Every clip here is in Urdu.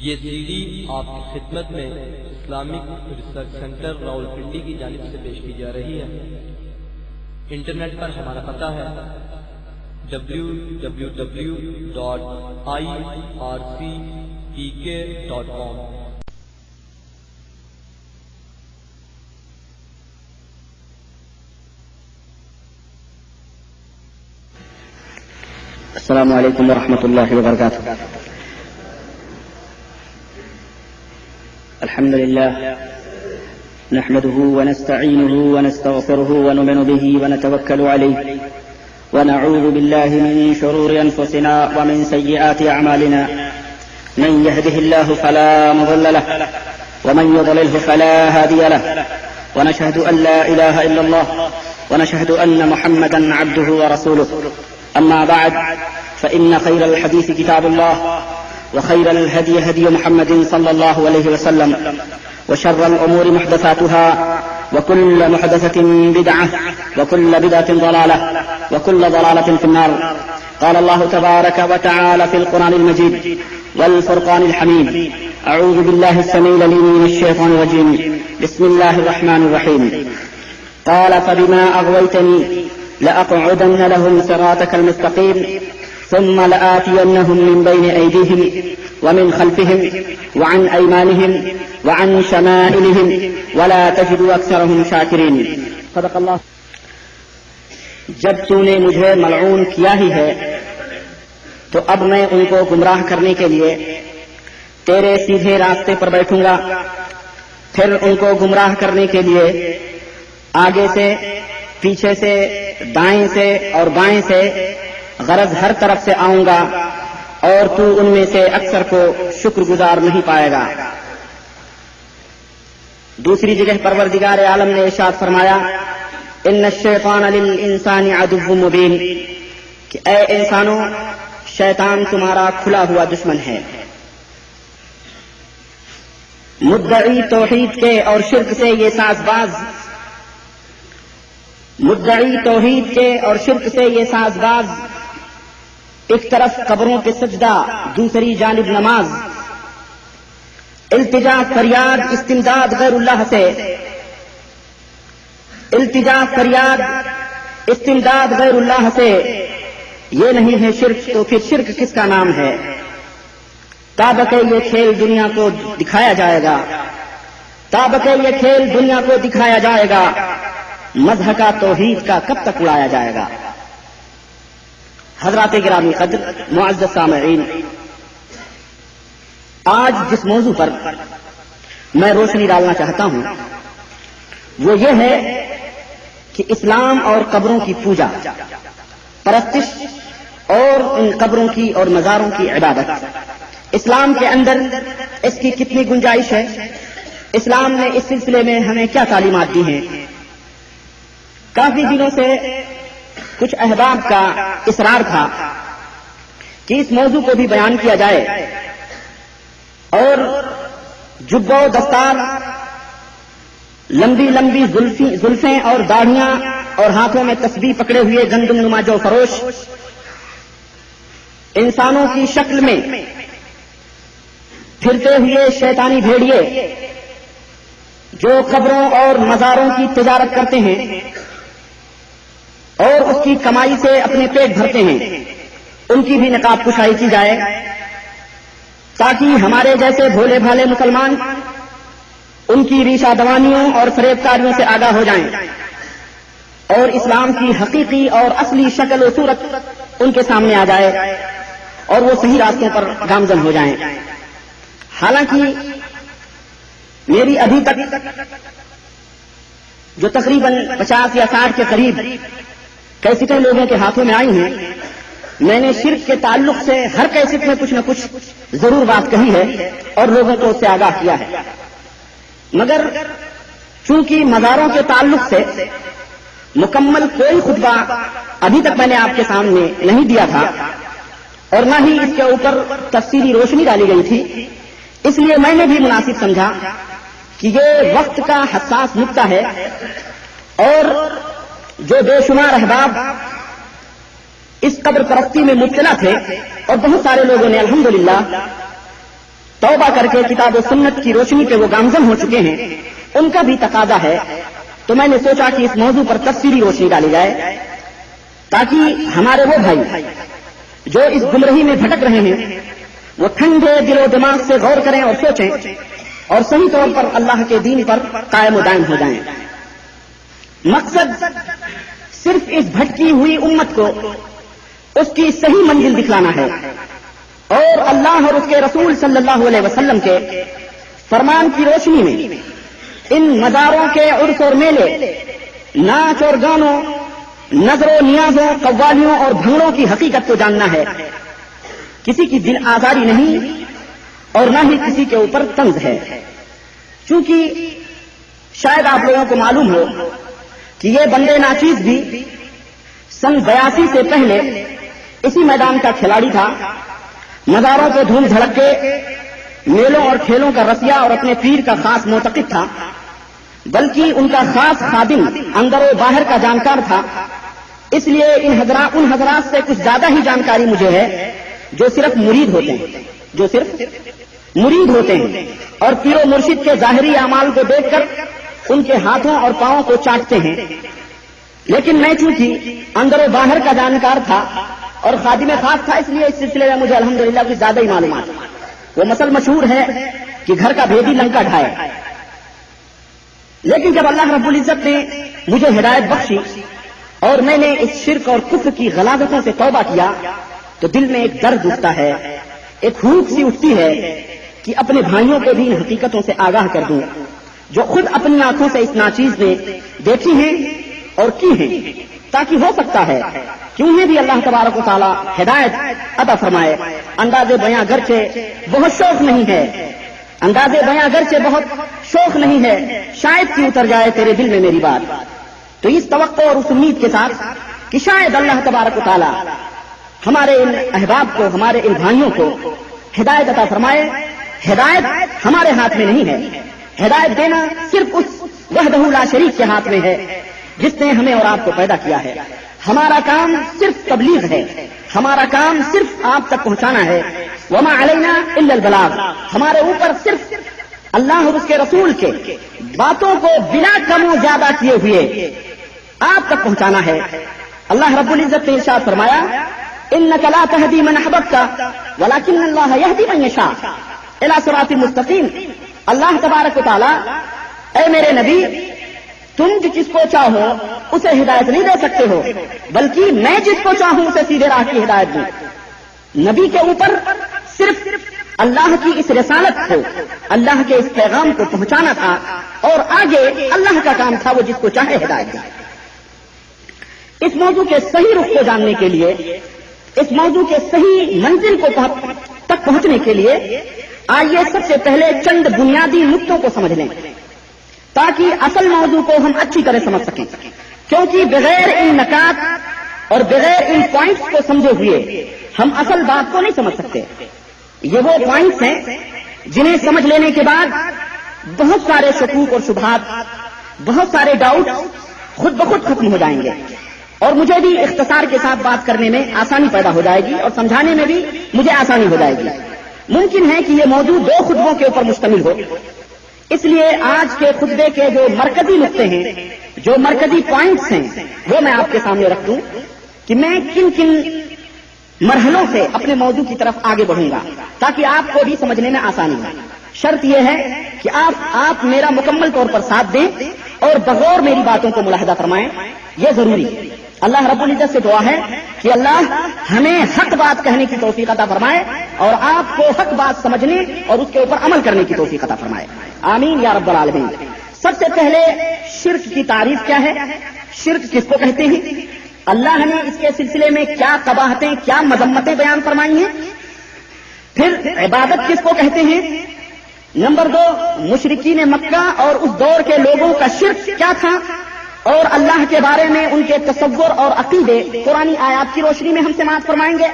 یہ سی ڈی آپ کی خدمت میں اسلامک ریسرچ سینٹر راولپنڈی کی جانب سے پیش کی جا رہی ہے۔ انٹرنیٹ پر ہمارا پتہ ہے www.irctk.com۔ السلام علیکم ورحمۃ اللہ وبرکاتہ۔ الحمد لله نحمده ونستعينه ونستغفره ونؤمن به ونتوكل عليه ونعوذ بالله من شرور أنفسنا ومن سيئات أعمالنا، من يهده الله فلا مضل له ومن يضلله فلا هادي له، ونشهد أن لا إله إلا الله ونشهد أن محمدا عبده ورسوله. أما بعد، فإن خير الحديث كتاب الله، وخير الهدي هدي محمد صلى الله عليه وسلم، وشر الأمور محدثاتها، وكل محدثة بدعة، وكل بدعة ضلالة، وكل ضلالة في النار. قال الله تبارك وتعالى في القرآن المجيد والفرقان الحميد: أعوذ بالله السميع العليم من الشيطان الرجيم، بسم الله الرحمن الرحيم. قال فبما أغويتني لأقعدن لهم صراطك المستقيم ثم لآتينهم من بين أيديهم ومن خلفهم وعن أيمانهم وعن شمائلهم ولا تجد أكثرهم شاكرين. صدق اللہ. جب تو نے مجھے ملعون کیا ہی ہے تو اب میں ان کو گمراہ کرنے کے لیے تیرے سیدھے راستے پر بیٹھوں گا، پھر ان کو گمراہ کرنے کے لیے آگے سے، پیچھے سے، دائیں سے اور بائیں سے، غرض ہر طرف سے آؤں گا، اور تو ان میں سے اکثر کو شکر گزار نہیں پائے گا. دوسری جگہ پروردگار عالم نے ارشاد فرمایا: ان الشیطان للانسان عدو مبین، کہ اے انسانوں، شیطان تمہارا کھلا ہوا دشمن ہے. مدعی توحید کے اور شرک سے یہ ساز باز، مدعی توحید کے اور شرک سے یہ ساز باز، ایک طرف قبروں کے سجدہ، دوسری جانب نماز، التجا فریاد استمداد غیر اللہ سے، التجا فریاد استمداد غیر اللہ سے، یہ نہیں ہے شرک تو پھر شرک کس کا نام ہے؟ تابق یہ کھیل دنیا کو دکھایا جائے گا، تابق یہ کھیل دنیا کو دکھایا جائے گا، مذہب کا توحید کا کب تک اڑایا جائے گا؟ حضرات گرامی قدر، معزز سامعین، آج جس موضوع پر میں روشنی ڈالنا چاہتا ہوں وہ یہ ہے کہ اسلام اور قبروں کی پوجا، پرستش اور ان قبروں کی اور مزاروں کی عبادت، اسلام کے اندر اس کی کتنی گنجائش ہے؟ اسلام نے اس سلسلے میں ہمیں کیا تعلیمات دی ہیں؟ کافی دنوں سے کچھ احباب کا اصرار تھا کہ اس موضوع کو بھی بیان کیا جائے، اور جبہ و دستار، لمبی لمبی زلفیں اور داڑھیاں اور ہاتھوں میں تسبیح پکڑے ہوئے گندم نما جو فروش انسانوں کی شکل میں پھرتے ہوئے شیطانی بھیڑیے جو قبروں اور مزاروں کی تجارت کرتے ہیں اور اس کی کمائی سے اپنے پیٹ بھرتے ہیں، ان کی بھی نقاب کشائی کی جائے تاکہ ہمارے جیسے بھولے بھالے مسلمان ان کی ریشہ دوانیوں اور فریب کاریوں سے آگاہ ہو جائیں اور اسلام کی حقیقی اور اصلی شکل و صورت ان کے سامنے آ جائے اور وہ صحیح راستوں پر گامزن ہو جائیں. حالانکہ میری ابھی تک جو تقریباً 50 یا 60 کے قریب کیسٹیں لوگوں کے ہاتھوں میں آئی ہیں، میں نے شرک کے تعلق سے ہر کیسٹ میں کچھ نہ کچھ ضرور بات کہی ہے اور لوگوں کو اس سے آگاہ کیا ہے، مگر چونکہ مزاروں کے تعلق سے مکمل کوئی خطبہ ابھی تک میں نے آپ کے سامنے نہیں دیا تھا اور نہ ہی اس کے اوپر تفصیلی روشنی ڈالی گئی تھی، اس لیے میں نے بھی مناسب سمجھا کہ یہ وقت کا حساس نقطہ ہے اور جو بے شمار احباب اس قبر پرستی میں مبتلا تھے اور بہت سارے لوگوں نے الحمدللہ توبہ کر کے کتاب و سنت کی روشنی پہ وہ گامزن ہو چکے ہیں، ان کا بھی تقاضا ہے. تو میں نے سوچا کہ اس موضوع پر تفصیلی روشنی ڈالی جائے تاکہ ہمارے وہ بھائی جو اس گمراہی میں بھٹک رہے ہیں وہ ٹھنڈے دل و دماغ سے غور کریں اور سوچیں اور صحیح طور پر اللہ کے دین پر قائم و دائم ہو جائیں. مقصد صرف اس بھٹکی ہوئی امت کو اس کی صحیح منزل دکھلانا ہے اور اللہ اور اس کے رسول صلی اللہ علیہ وسلم کے فرمان کی روشنی میں ان مزاروں کے عرس اور میلے، ناچ اور گانوں، نظر و نیازوں، قوالیوں اور بھنگڑوں کی حقیقت کو جاننا ہے. کسی کی دل آزاری نہیں اور نہ ہی کسی کے اوپر طنز ہے. چونکہ شاید آپ لوگوں کو معلوم ہو کہ یہ بندے ناچیز بھی سن 82 سے پہلے اسی میدان کا کھلاڑی تھا. مزاروں کو دھوم دھڑک کے میلوں اور کھیلوں کا رسیا اور اپنے پیر کا خاص معتقد تھا، بلکہ ان کا خاص خادم اندر و باہر کا جانکار تھا. اس لیے ان حضرات سے کچھ زیادہ ہی جانکاری مجھے ہے جو صرف مرید ہوتے ہیں اور پیر و مرشد کے ظاہری اعمال کو دیکھ کر ان کے ہاتھوں اور پاؤں کو چاٹتے ہیں. لیکن میں چونکہ اندر و باہر کا جانکار تھا اور خادم خاص تھا، اس لیے اس سلسلے میں مجھے الحمدللہ کچھ زیادہ ہی معلومات. وہ مثل مشہور ہے کہ گھر کا بھیدی لنکا ڈھائے. لیکن جب اللہ رب العزت نے مجھے ہدایت بخشی اور میں نے اس شرک اور کفر کی غلاظتوں سے توبہ کیا تو دل میں ایک درد اٹھتا ہے، ایک ہوک سی اٹھتی ہے کہ اپنے بھائیوں کو بھی ان حقیقتوں سے آگاہ کر دوں جو خود اپنی آنکھوں سے اس ناچیز میں دیکھی ہیں اور کی ہیں، تاکہ ہو سکتا ہے کہ انہیں بھی اللہ تبارک و تعالی ہدایت عطا فرمائے. انداز بیاں گرچہ بہت شوق نہیں ہے، شاید کہ اتر جائے تیرے دل میں میری بات. تو اس توقع اور اس امید کے ساتھ کہ شاید اللہ تبارک و تعالی ہمارے ان احباب کو، ہمارے ان بھائیوں کو ہدایت عطا فرمائے. ہدایت ہمارے ہاتھ میں نہیں ہے، ہدایت دینا صرف اس وحدہ لا شریک کے ہاتھ میں ہے جس نے ہمیں اور آپ کو پیدا کیا ہے. ہمارا کام صرف تبلیغ ہے، ہمارا کام صرف آپ تک پہنچانا ہے. وما علینا الا البلاغ، ہمارے اوپر صرف اللہ اور اس کے رسول کے باتوں کو بلا کم و زیادہ کیے ہوئے آپ تک پہنچانا ہے. اللہ رب العزت نے ارشاد فرمایا انک لا تہدی من احببت ولکن اللہ یہدی من یشاء الی صراط مستقیم. اللہ تبارک و تعالی اے میرے نبی، تم جس کو چاہو اسے ہدایت نہیں دے سکتے ہو، بلکہ میں جس کو چاہوں اسے سیدھے راہ کی ہدایت دوں. نبی کے اوپر صرف اللہ کی اس رسالت کو، اللہ کے اس پیغام کو پہنچانا تھا اور آگے اللہ کا کام تھا وہ جس کو چاہے ہدایت دے. اس موضوع کے صحیح رخ کو جاننے کے لیے، اس موضوع کے صحیح منزل کو تک پہنچنے کے لیے آئیے سب سے پہلے چند بنیادی نقطوں کو سمجھ لیں تاکہ اصل موضوع کو ہم اچھی طرح سمجھ سکیں. کیونکہ بغیر ان نکات اور بغیر ان پوائنٹس کو سمجھے ہوئے ہم اصل بات کو نہیں سمجھ سکتے. یہ وہ پوائنٹس ہیں جنہیں سمجھ لینے کے بعد بہت سارے شکوک اور شبہات، بہت سارے ڈاؤٹ خود بخود ختم ہو جائیں گے اور مجھے بھی اختصار کے ساتھ بات کرنے میں آسانی پیدا ہو جائے گی اور سمجھانے میں بھی مجھے آسانی ہو جائے گی. ممکن ہے کہ یہ موضوع 2 خطبوں کے اوپر مشتمل ہو، اس لیے آج کے خطبے کے جو مرکزی نقطے ہیں، جو مرکزی پوائنٹس ہیں، وہ میں آپ کے سامنے رکھ دوں کہ میں کن کن مرحلوں سے اپنے موضوع کی طرف آگے بڑھوں گا تاکہ آپ کو بھی سمجھنے میں آسانی ہو. شرط یہ ہے کہ آپ میرا مکمل طور پر ساتھ دیں اور بغور میری باتوں کو ملاحظہ فرمائیں، یہ ضروری ہے. اللہ رب العزت سے دعا ہے کہ اللہ ہمیں حق بات کہنے کی توفیق عطا فرمائے اور آپ کو حق بات سمجھنے اور اس کے اوپر عمل کرنے کی توفیق عطا فرمائے. آمین یا رب العالمین. سب سے پہلے شرک کی تعریف کیا ہے، شرک کس کو کہتے ہیں، اللہ نے اس کے سلسلے میں کیا قباحتیں، کیا مذمتیں بیان فرمائی ہیں، پھر عبادت کس کو کہتے ہیں، نمبر 2 مشرکین مکہ اور اس دور کے لوگوں کا شرک کیا تھا اور اللہ کے بارے میں ان کے تصور اور عقیدے قرآنی آیات کی روشنی میں ہم سماعت فرمائیں گے.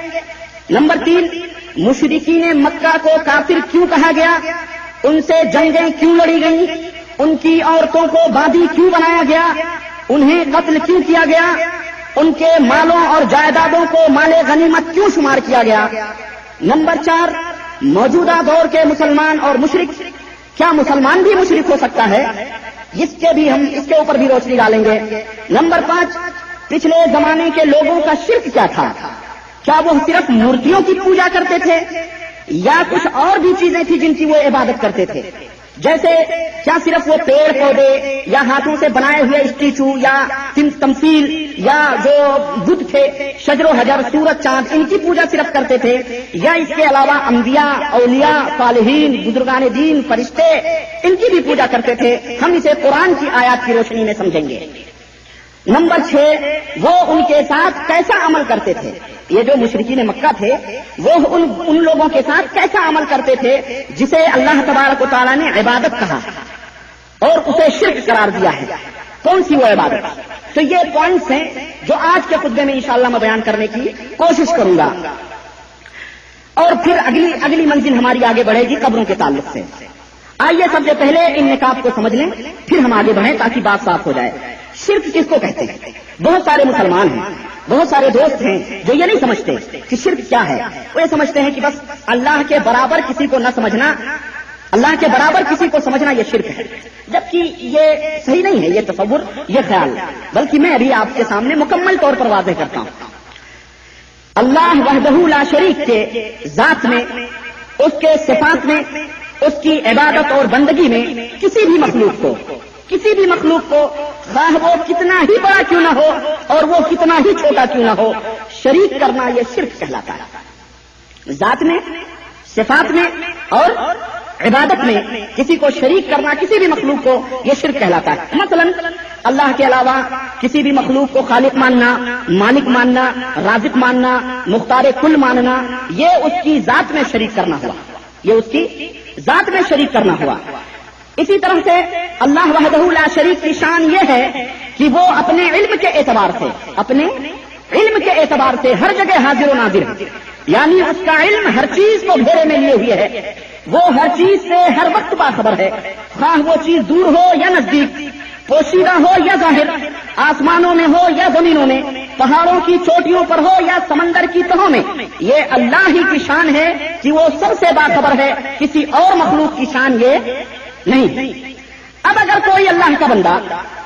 نمبر 3 مشرکین مکہ کو کافر کیوں کہا گیا، ان سے جنگیں کیوں لڑی گئیں، ان کی عورتوں کو باندھی کیوں بنایا گیا، انہیں قتل کیوں کیا گیا، ان کے مالوں اور جائیدادوں کو مال غنیمت کیوں شمار کیا گیا. نمبر 4 موجودہ دور کے مسلمان اور مشرک، کیا مسلمان بھی مشرک ہو سکتا ہے؟ اس کے اوپر بھی روشنی ڈالیں گے۔ نمبر 5، پچھلے زمانے کے لوگوں کا شرک کیا تھا؟ کیا وہ صرف مورتیوں کی پوجا کرتے تھے یا کچھ اور بھی چیزیں تھیں جن کی وہ عبادت کرتے تھے؟ جیسے کیا صرف وہ پیڑ پودے یا ہاتھوں سے بنائے ہوئے اسٹیچو یا تمثیل یا جو بت تھے، شجر و حجر، سورج، چاند، ان کی پوجا صرف کرتے تھے، یا اس کے علاوہ انبیاء، اولیاء، صالحین، بزرگان دین، فرشتے، ان کی بھی پوجا کرتے تھے؟ ہم اسے قرآن کی آیات کی روشنی میں سمجھیں گے۔ نمبر 6، وہ ان کے ساتھ کیسا عمل کرتے تھے؟ یہ جو مشرکین مکہ تھے وہ ان لوگوں کے ساتھ کیسا عمل کرتے تھے جسے اللہ تبارک و تعالیٰ نے عبادت کہا اور اسے شرک قرار دیا ہے؟ کون سی وہ عبادت؟ تو یہ پوائنٹس ہیں جو آج کے خطبے میں انشاءاللہ میں بیان کرنے کی کوشش کروں گا، اور پھر اگلی منزل ہماری آگے بڑھے گی قبروں کے تعلق سے۔ آئیے سب سے پہلے ان نکات کو سمجھ لیں، پھر ہم آگے بڑھیں تاکہ بات صاف ہو جائے۔ شرک کس کو کہتے ہیں؟ بہت سارے مسلمان ہیں، بہت سارے دوست ہیں جو یہ نہیں سمجھتے کہ شرک کیا ہے۔ وہ یہ سمجھتے ہیں کہ بس اللہ کے برابر کسی کو نہ سمجھنا، اللہ کے برابر کسی کو سمجھنا یہ شرک ہے، جبکہ یہ صحیح نہیں ہے، یہ تصور، یہ خیال، بلکہ میں ابھی آپ کے سامنے مکمل طور پر واضح کرتا ہوں۔ اللہ وحدہ لا شریک کے ذات میں، اس کے صفات میں، اس کی عبادت اور بندگی میں کسی بھی مخلوق کو خواہ وہ کتنا ہی بڑا کیوں نہ ہو اور وہ کتنا ہی چھوٹا کیوں نہ ہو، شریک کرنا یہ شرک کہلاتا ہے۔ ذات میں، صفات میں اور عبادت میں کسی کو شریک کرنا، کسی بھی مخلوق کو، یہ شرک کہلاتا ہے۔ مثلا اللہ کے علاوہ کسی بھی مخلوق کو خالق ماننا، مالک ماننا، رازق ماننا، مختار کل ماننا، یہ اس کی ذات میں شریک کرنا ہوا، یہ اس کی ذات میں شریک کرنا ہوا۔ اسی طرح سے اللہ وحدہ لا شریک کی شان یہ ہے کہ وہ اپنے علم کے اعتبار سے ہر جگہ حاضر و ناظر ہے، یعنی اس کا علم ہر چیز کو گھیرے میں لیے ہوئے ہے، وہ ہر چیز سے ہر وقت باخبر ہے، خواہ وہ چیز دور ہو یا نزدیک، پوشیدہ ہو یا ظاہر، آسمانوں میں ہو یا زمینوں میں، پہاڑوں کی چوٹیوں پر ہو یا سمندر کی تہوں میں۔ یہ اللہ ہی کی شان ہے کہ وہ سب سے باخبر ہے، کسی اور مخلوق کی شان یہ نہیں۔ اب اگر کوئی اللہ کا بندہ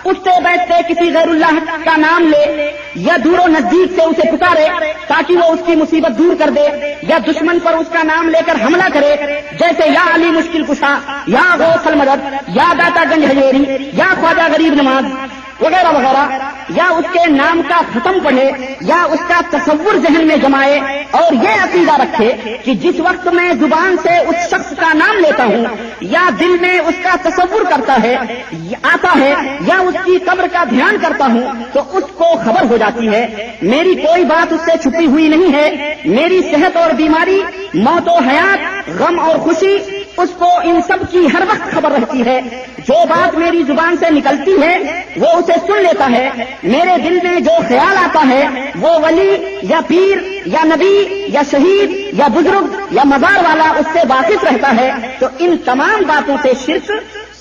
اٹھتے بیٹھتے کسی غیر اللہ کا نام لے یا دور و نزدیک سے اسے پکارے تاکہ وہ اس کی مصیبت دور کر دے، یا دشمن پر اس کا نام لے کر حملہ کرے، جیسے یا علی مشکل کشا، یا غوث المدد، یا داتا گنج ہجیری، یا خواجہ غریب نواز وغیرہ وغیرہ، یا اس کے نام کا ختم پڑھے یا اس کا تصور ذہن میں جمائے اور یہ عقیدہ رکھے کہ جس وقت میں زبان سے اس شخص کا نام لیتا ہوں یا دل میں اس کا تصور آتا ہے یا اس کی قبر کا دھیان کرتا ہوں تو اس کو خبر ہو جاتی ہے میری کوئی بات اس سے چھپی ہوئی نہیں ہے، میری صحت اور بیماری، موت و حیات، غم اور خوشی، اس کو ان سب کی ہر وقت خبر رہتی ہے۔ جو بات میری زبان سے نکلتی ہے وہ اسے سن لیتا ہے، میرے دل میں جو خیال آتا ہے وہ ولی یا پیر یا نبی یا شہید یا بزرگ یا مزار والا اس سے واقف رہتا ہے، تو ان تمام باتوں سے شرک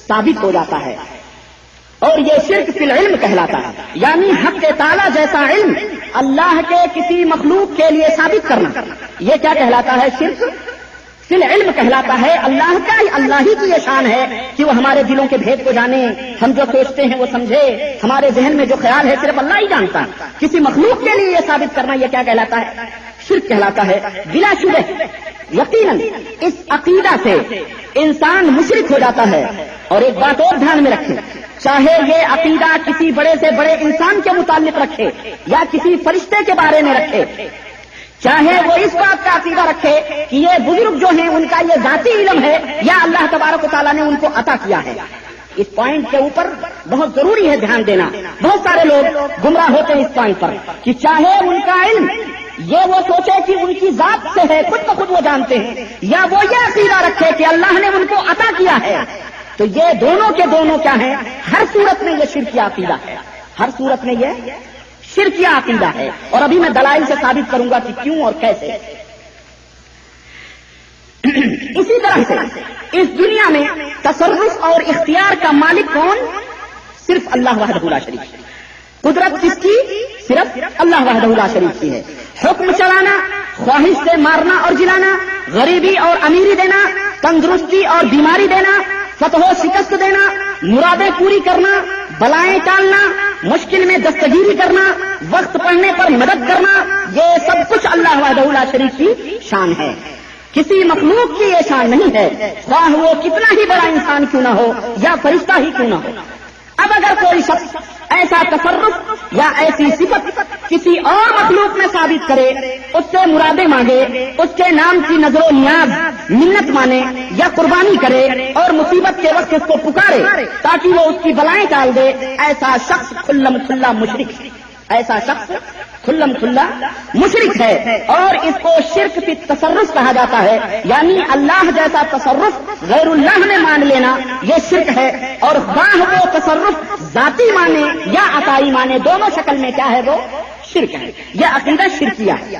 ثابت ہو جاتا ہے، اور یہ شرک فی العلم کہلاتا ہے، یعنی حق تعالی جیسا علم اللہ کے کسی مخلوق کے لیے ثابت کرنا، یہ کیا کہلاتا ہے؟ شرک فی العلم کہلاتا ہے۔ اللہ ہی کی یہ شان ہے کہ وہ ہمارے دلوں کے بھید کو جانے، ہم جو سوچتے ہیں وہ سمجھے، ہمارے ذہن میں جو خیال ہے صرف اللہ ہی جانتا ہے۔ کسی مخلوق کے لیے یہ ثابت کرنا یہ کیا کہلاتا ہے؟ شرک کہلاتا ہے۔ بلا شبہ یقیناً اس عقیدہ سے انسان مشرک ہو جاتا ہے۔ اور ایک بات اور دھیان میں رکھیں، چاہے یہ عقیدہ کسی بڑے سے بڑے انسان کے متعلق رکھے یا کسی فرشتے کے بارے میں رکھے، چاہے وہ اس بات کا عقیدہ رکھے کہ یہ بزرگ جو ہیں ان کا یہ ذاتی علم ہے یا اللہ تبارک و تعالیٰ نے ان کو عطا کیا ہے، اس پوائنٹ کے اوپر بہت ضروری ہے دھیان دینا۔ بہت سارے لوگ گمراہ ہوتے ہیں اس پوائنٹ پر کہ چاہے ان کا علم یہ وہ سوچے کہ ان کی ذات سے ہے، خود بخود وہ جانتے ہیں، یا وہ یہ عقیدہ رکھے کہ اللہ نے ان کو عطا کیا ہے، تو یہ دونوں کے دونوں کیا ہیں؟ ہر صورت میں یہ شرکیہ عقیدہ ہے، ہر صورت میں یہ شرکیہ عقیدہ ہے، اور ابھی میں دلائل سے ثابت کروں گا کہ کیوں اور کیسے۔ اسی طرح سے اس دنیا میں تصرف اور اختیار کا مالک کون؟ صرف اللہ وحدہ لا شریک ہے۔ قدرت کس کی؟ صرف اللہ وحدہ لا شریک کی ہے۔ حکم چلانا، خواہش سے مارنا اور جلانا، غریبی اور امیری دینا، تندرستی اور بیماری دینا، فتح و شکست دینا، مرادیں پوری کرنا، بلائیں ٹالنا، مشکل میں دستگیری کرنا، وقت پڑھنے پر مدد کرنا، یہ سب کچھ اللہ وحدہ لا شریک کی شان ہے. کسی مخلوق کی یہ شان نہیں ہے، خواہ وہ کتنا ہی بڑا انسان کیوں نہ ہو یا فرشتہ ہی کیوں نہ ہو. اب اگر کوئی شخص ایسا تصرف یا ایسی صفت کسی اور مخلوق میں ثابت کرے، اس سے مرادیں مانگے، اس کے نام کی نظر و نیاز منت مانے یا قربانی کرے اور مصیبت کے وقت اس کو پکارے تاکہ وہ اس کی بلائیں ٹال دے، ایسا شخص کھلم کھلا مشرک ہے. ایسا شخص کھلم کھلا مشرک ہے اور اس کو شرک فی تصرف کہا جاتا ہے. یعنی اللہ جیسا تصرف غیر اللہ میں مان لینا یہ شرک ہے، اور خواہ وہ تصرف ذاتی مانے یا عطائی مانے، دونوں شکل میں کیا ہے وہ شرک ہے. یہ عقیدہ شرکیہ ہے.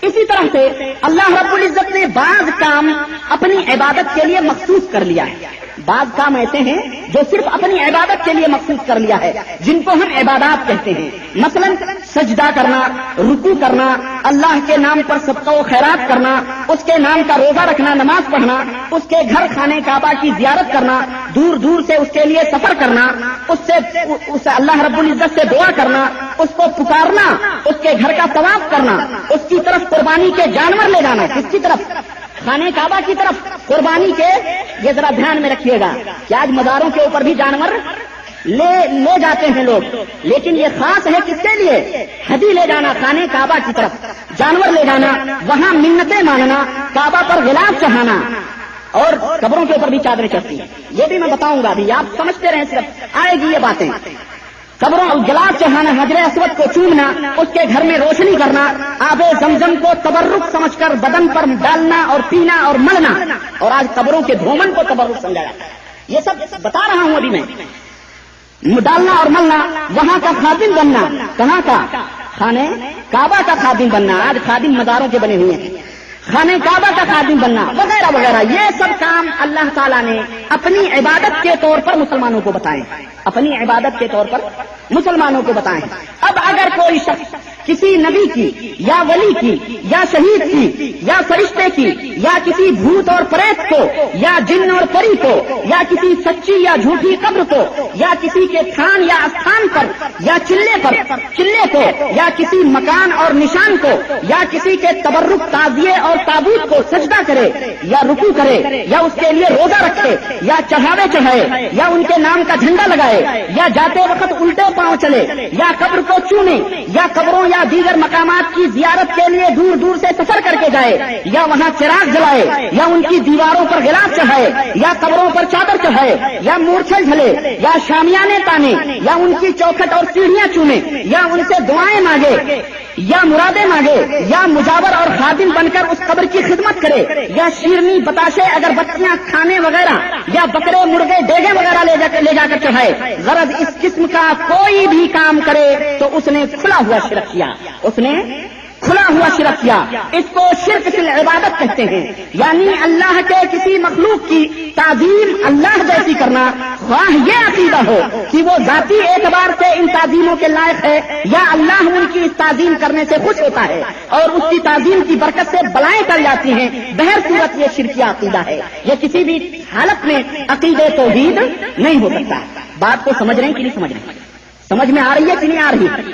اسی طرح سے اللہ رب العزت نے بعض کام اپنی عبادت کے لیے مخصوص کر لیا ہے. بعض کام ایسے ہیں جو صرف اپنی عبادت کے لیے مخصوص کر لیا ہے، جن کو ہم عبادات کہتے ہیں. مثلا سجدہ کرنا، رکوع کرنا، اللہ کے نام پر صدقہ و خیرات کرنا، اس کے نام کا روزہ رکھنا، نماز پڑھنا، اس کے گھر خانے کعبہ کی زیارت کرنا، دور دور سے اس کے لیے سفر کرنا، اس سے اللہ رب العزت سے دعا کرنا، اس کو پکارنا، اس کے گھر کا طواف کرنا، اس کی طرف قربانی کے جانور لے جانا. کس کی طرف؟ خانے کعبہ کی طرف قربانی کے. یہ ذرا دھیان میں رکھیے گا کہ آج مزاروں کے اوپر بھی جانور لے جاتے ہیں لوگ، لیکن یہ خاص ہے کس کے لیے؟ حجی لے جانا، خانے کعبہ کی طرف جانور لے جانا، وہاں منتیں مانگنا، کعبہ پر غلاف چڑھانا، اور قبروں کے اوپر بھی چادریں چڑھتی ہیں. یہ بھی میں بتاؤں گا، ابھی آپ سمجھتے رہیں، صرف آئے گی یہ باتیں. قبروں گلاس چڑھانا، حجر اسود کو چومنا، اس کے گھر میں روشنی کرنا، آب زمزم کو تبرک سمجھ کر بدن پر ڈالنا اور پینا اور ملنا، اور آج قبروں کے دھومن کو تبرک سمجھا جاتا ہے. یہ سب بتا رہا ہوں ابھی میں. ڈالنا اور ملنا، وہاں کا خادم بننا، کہاں کا؟ خانے کعبہ کا خادم بننا. آج خادم مزاروں کے بنے ہوئے ہیں. خانے کعبہ کا خادم بننا وغیرہ وغیرہ، یہ سب کام اللہ تعالیٰ نے اپنی عبادت کے طور پر مسلمانوں کو بتائے، اپنی عبادت کے طور پر مسلمانوں کو بتائیں. اب اگر کوئی شخص کسی نبی کی یا ولی کی یا شہید کی یا فرشتے کی یا کسی بھوت اور پریت کو یا جن اور پری کو یا کسی سچی یا جھوٹی قبر کو یا کسی کے تھان یا استھان پر یا چلے کو یا کسی مکان اور نشان کو یا کسی کے تبرک تعزیے اور تابوت کو سجدہ کرے یا رکوع کرے یا اس کے لیے روزہ رکھے یا چڑھاوے چڑھائے یا ان کے نام کا جھنڈا لگائے یا جاتے وقت الٹے پاؤں چلے یا قبر کو چومے یا قبروں یا دیگر مقامات کی زیارت کے لیے دور دور سے سفر کر کے جائے یا وہاں چراغ جلائے یا ان کی دیواروں پر غلاف چڑھائے یا قبروں پر چادر چڑھائے یا مورچھل جھلے یا شامیانے تانے یا ان کی چوکھٹ اور سیڑھیاں چومے یا ان سے دعائیں مانگے یا مرادیں مانگے یا مجاور اور خادم بن کر اس قبر کی خدمت کرے یا شیرنی بتاشے اگر بچیاں کھانے وغیرہ یا بکرے مرغے ڈیگے وغیرہ لے جا کر چڑھائے، غرض اس قسم کا کوئی بھی کام کرے تو اس نے کھلا ہوا شرک کیا، اس نے کھلا ہوا شرک کیا. اس کو شرک فی العبادت کہتے ہیں. یعنی اللہ کے کسی مخلوق کی تعظیم اللہ جیسی کرنا، خواہ یہ عقیدہ ہو کہ وہ ذاتی اعتبار سے ان تعظیموں کے لائق ہے یا اللہ ان کی اس تعظیم کرنے سے خوش ہوتا ہے اور اس کی تعظیم کی برکت سے بلائیں ٹل جاتی ہیں، بہر صورت یہ شرکیہ عقیدہ ہے. یہ کسی بھی حالت میں عقیدہ توحید نہیں ہو سکتا. بات کو سمجھ رہے ہیں کہ نہیں سمجھ رہے ہیں؟ سمجھ میں آ رہی ہے کہ نہیں آ رہی؟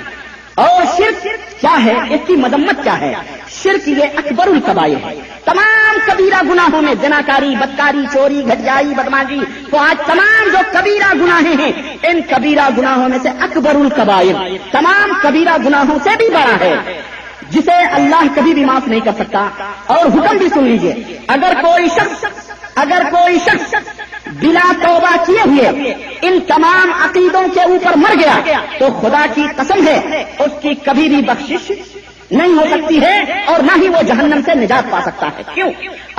اور شرک کیا ہے، اس کی مذمت کیا ہے؟ شرک یہ اکبر الکبائر ہے. تمام کبیرہ گناہوں میں زناکاری، بدکاری، چوری، گھٹیائی، بدماشی، تو آج تمام جو کبیرہ گناہیں ہیں ان کبیرہ گناہوں میں سے اکبر الکبائر، تمام کبیرہ گناہوں سے بھی بڑا ہے، جسے اللہ کبھی بھی معاف نہیں کر سکتا. اور حکم بھی سن لیجئے، اگر کوئی شخص بلا توبہ کیے ہوئے ان تمام عقیدوں کے اوپر مر گیا تو خدا کی قسم ہے اس کی کبھی بھی بخشش نہیں ہو سکتی ہے اور نہ ہی وہ جہنم سے نجات پا سکتا ہے. کیوں؟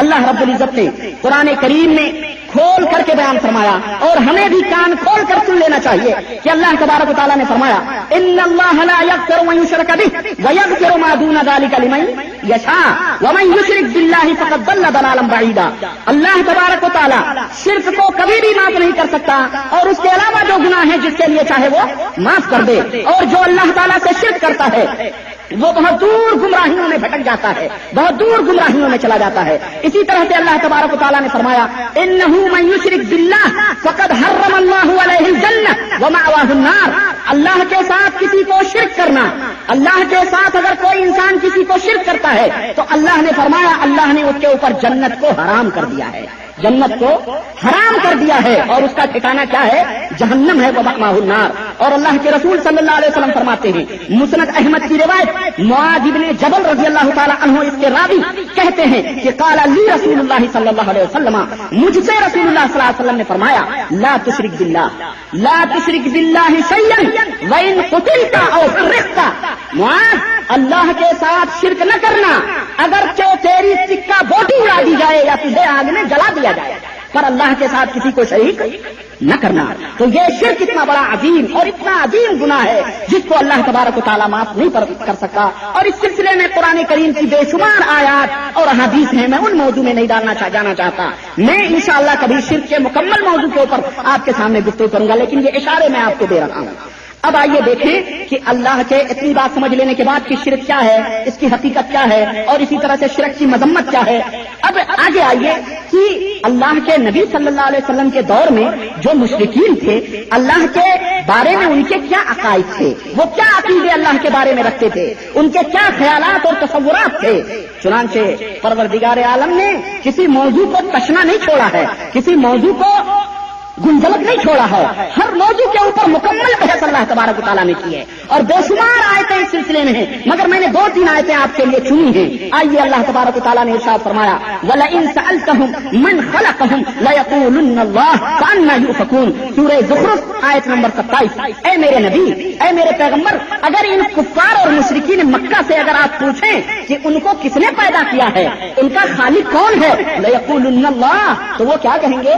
اللہ رب العزت نے قرآن کریم میں کھول کر کے بیان فرمایا اور ہمیں بھی کان کھول کر سن لینا چاہیے کہ اللہ تبارک و تعالیٰ نے فرمایا ان اللہ لا یغفر ان یشرک بہ ویغفر ما دون ذلک لمن یشاء ومن یشرک باللہ فقد ضل ضلالا بعیدا. اللہ تبارک و تعالیٰ شرک کو کبھی بھی معاف نہیں کر سکتا اور اس کے علاوہ جو گناہ ہیں جس کے لیے چاہے وہ معاف کر دے. اور جو اللہ تعالیٰ سے شرک کرتا ہے وہ بہت دور گمراہیوں میں بھٹک جاتا ہے، بہت دور گمراہیوں میں چلا جاتا ہے۔ اسی طرح سے اللہ تبارک و تعالیٰ نے فرمایا انہ من یشرک باللہ فقد حرم اللہ علیہ الجنہ ومأواہ النار۔ اللہ کے ساتھ کسی کو شرک کرنا، اللہ کے ساتھ اگر کوئی انسان کسی کو شرک کرتا ہے تو اللہ نے فرمایا اللہ نے اس کے اوپر جنت کو حرام کر دیا ہے، جنت کو حرام کر دیا ہے، اور اس کا ٹھکانہ کیا ہے؟ جہنم ہے، ومأواہ النار۔ اور اللہ کے رسول صلی اللہ علیہ وسلم فرماتے ہیں، مسند احمد کی روایت، معاذ بن جبل رضی اللہ تعالی عنہ اس کے راوی کہتے ہیں کہ قال لی رسول اللہ صلی اللہ علیہ وسلم، مجھ سے رسول اللہ صلی اللہ علیہ وسلم نے فرمایا لا تشرک باللہ، لا تشرک باللہ شیئا وان قتلت او فرقت۔ معاذ، اللہ کے ساتھ شرک نہ کرنا، اگرچہ تیری سکہ بوٹی اڑا دی جائے یا تجھے آگ میں جلا دیا جائے، پر اللہ کے ساتھ کسی کو شریک نہ کرنا۔ تو یہ شرک اتنا بڑا عظیم اور اتنا عظیم گناہ ہے جس کو اللہ تبارک و تعالیٰ معاف نہیں کر سکا۔ اور اس سلسلے میں قرآن کریم کی بے شمار آیات اور احادیث ہیں، میں ان موضوع میں نہیں جانا چاہتا۔ میں انشاءاللہ کبھی شرک کے مکمل موضوع کے اوپر آپ کے سامنے گفتگو کروں گا، لیکن یہ اشارے میں آپ کو دے رہا ہوں۔ اب آئیے دیکھیں کہ اللہ کے اتنی بات سمجھ لینے کے بعد کہ شرک کیا ہے، اس کی حقیقت کیا ہے، اور اسی طرح سے شرک کی مذمت کیا ہے۔ اب آگے آئیے کہ اللہ کے نبی صلی اللہ علیہ وسلم کے دور میں جو مشرکین تھے، اللہ کے بارے میں ان کے کیا عقائد تھے، وہ کیا عقیدے اللہ کے بارے میں رکھتے تھے، ان کے کیا خیالات اور تصورات تھے۔ چنانچہ پروردگار عالم نے کسی موضوع کو تشنا نہیں چھوڑا ہے، کسی موضوع کو گنجلک نہیں چھوڑا ہے، ہر موضوع کے اوپر مکمل بحث اللہ تبارک و تعالیٰ نے کی ہے، اور بے شمار آیتیں اس سلسلے میں ہیں، مگر میں نے 2-3 آیتیں آپ کے لیے چنی ہیں۔ آئیے اللہ تبارک و تعالیٰ نے ارشاد فرمایا وَلَئِن سَأَلْتَهُمْ مَنْ خَلَقَهُمْ لَيَقُولُنَّ اللَّهُ فَأَنَّىٰ يُؤْفَكُونَ۔ سورہ زخرف آیت نمبر 27۔ اے میرے نبی، اے میرے پیغمبر، اگر ان کفار اور مشرکین مکہ سے اگر آپ پوچھیں کہ ان کو کس نے پیدا کیا ہے، ان کا خالق کون ہے، لَيَقُولُنَّ اللَّهُ، تو وہ کیا کہیں گے؟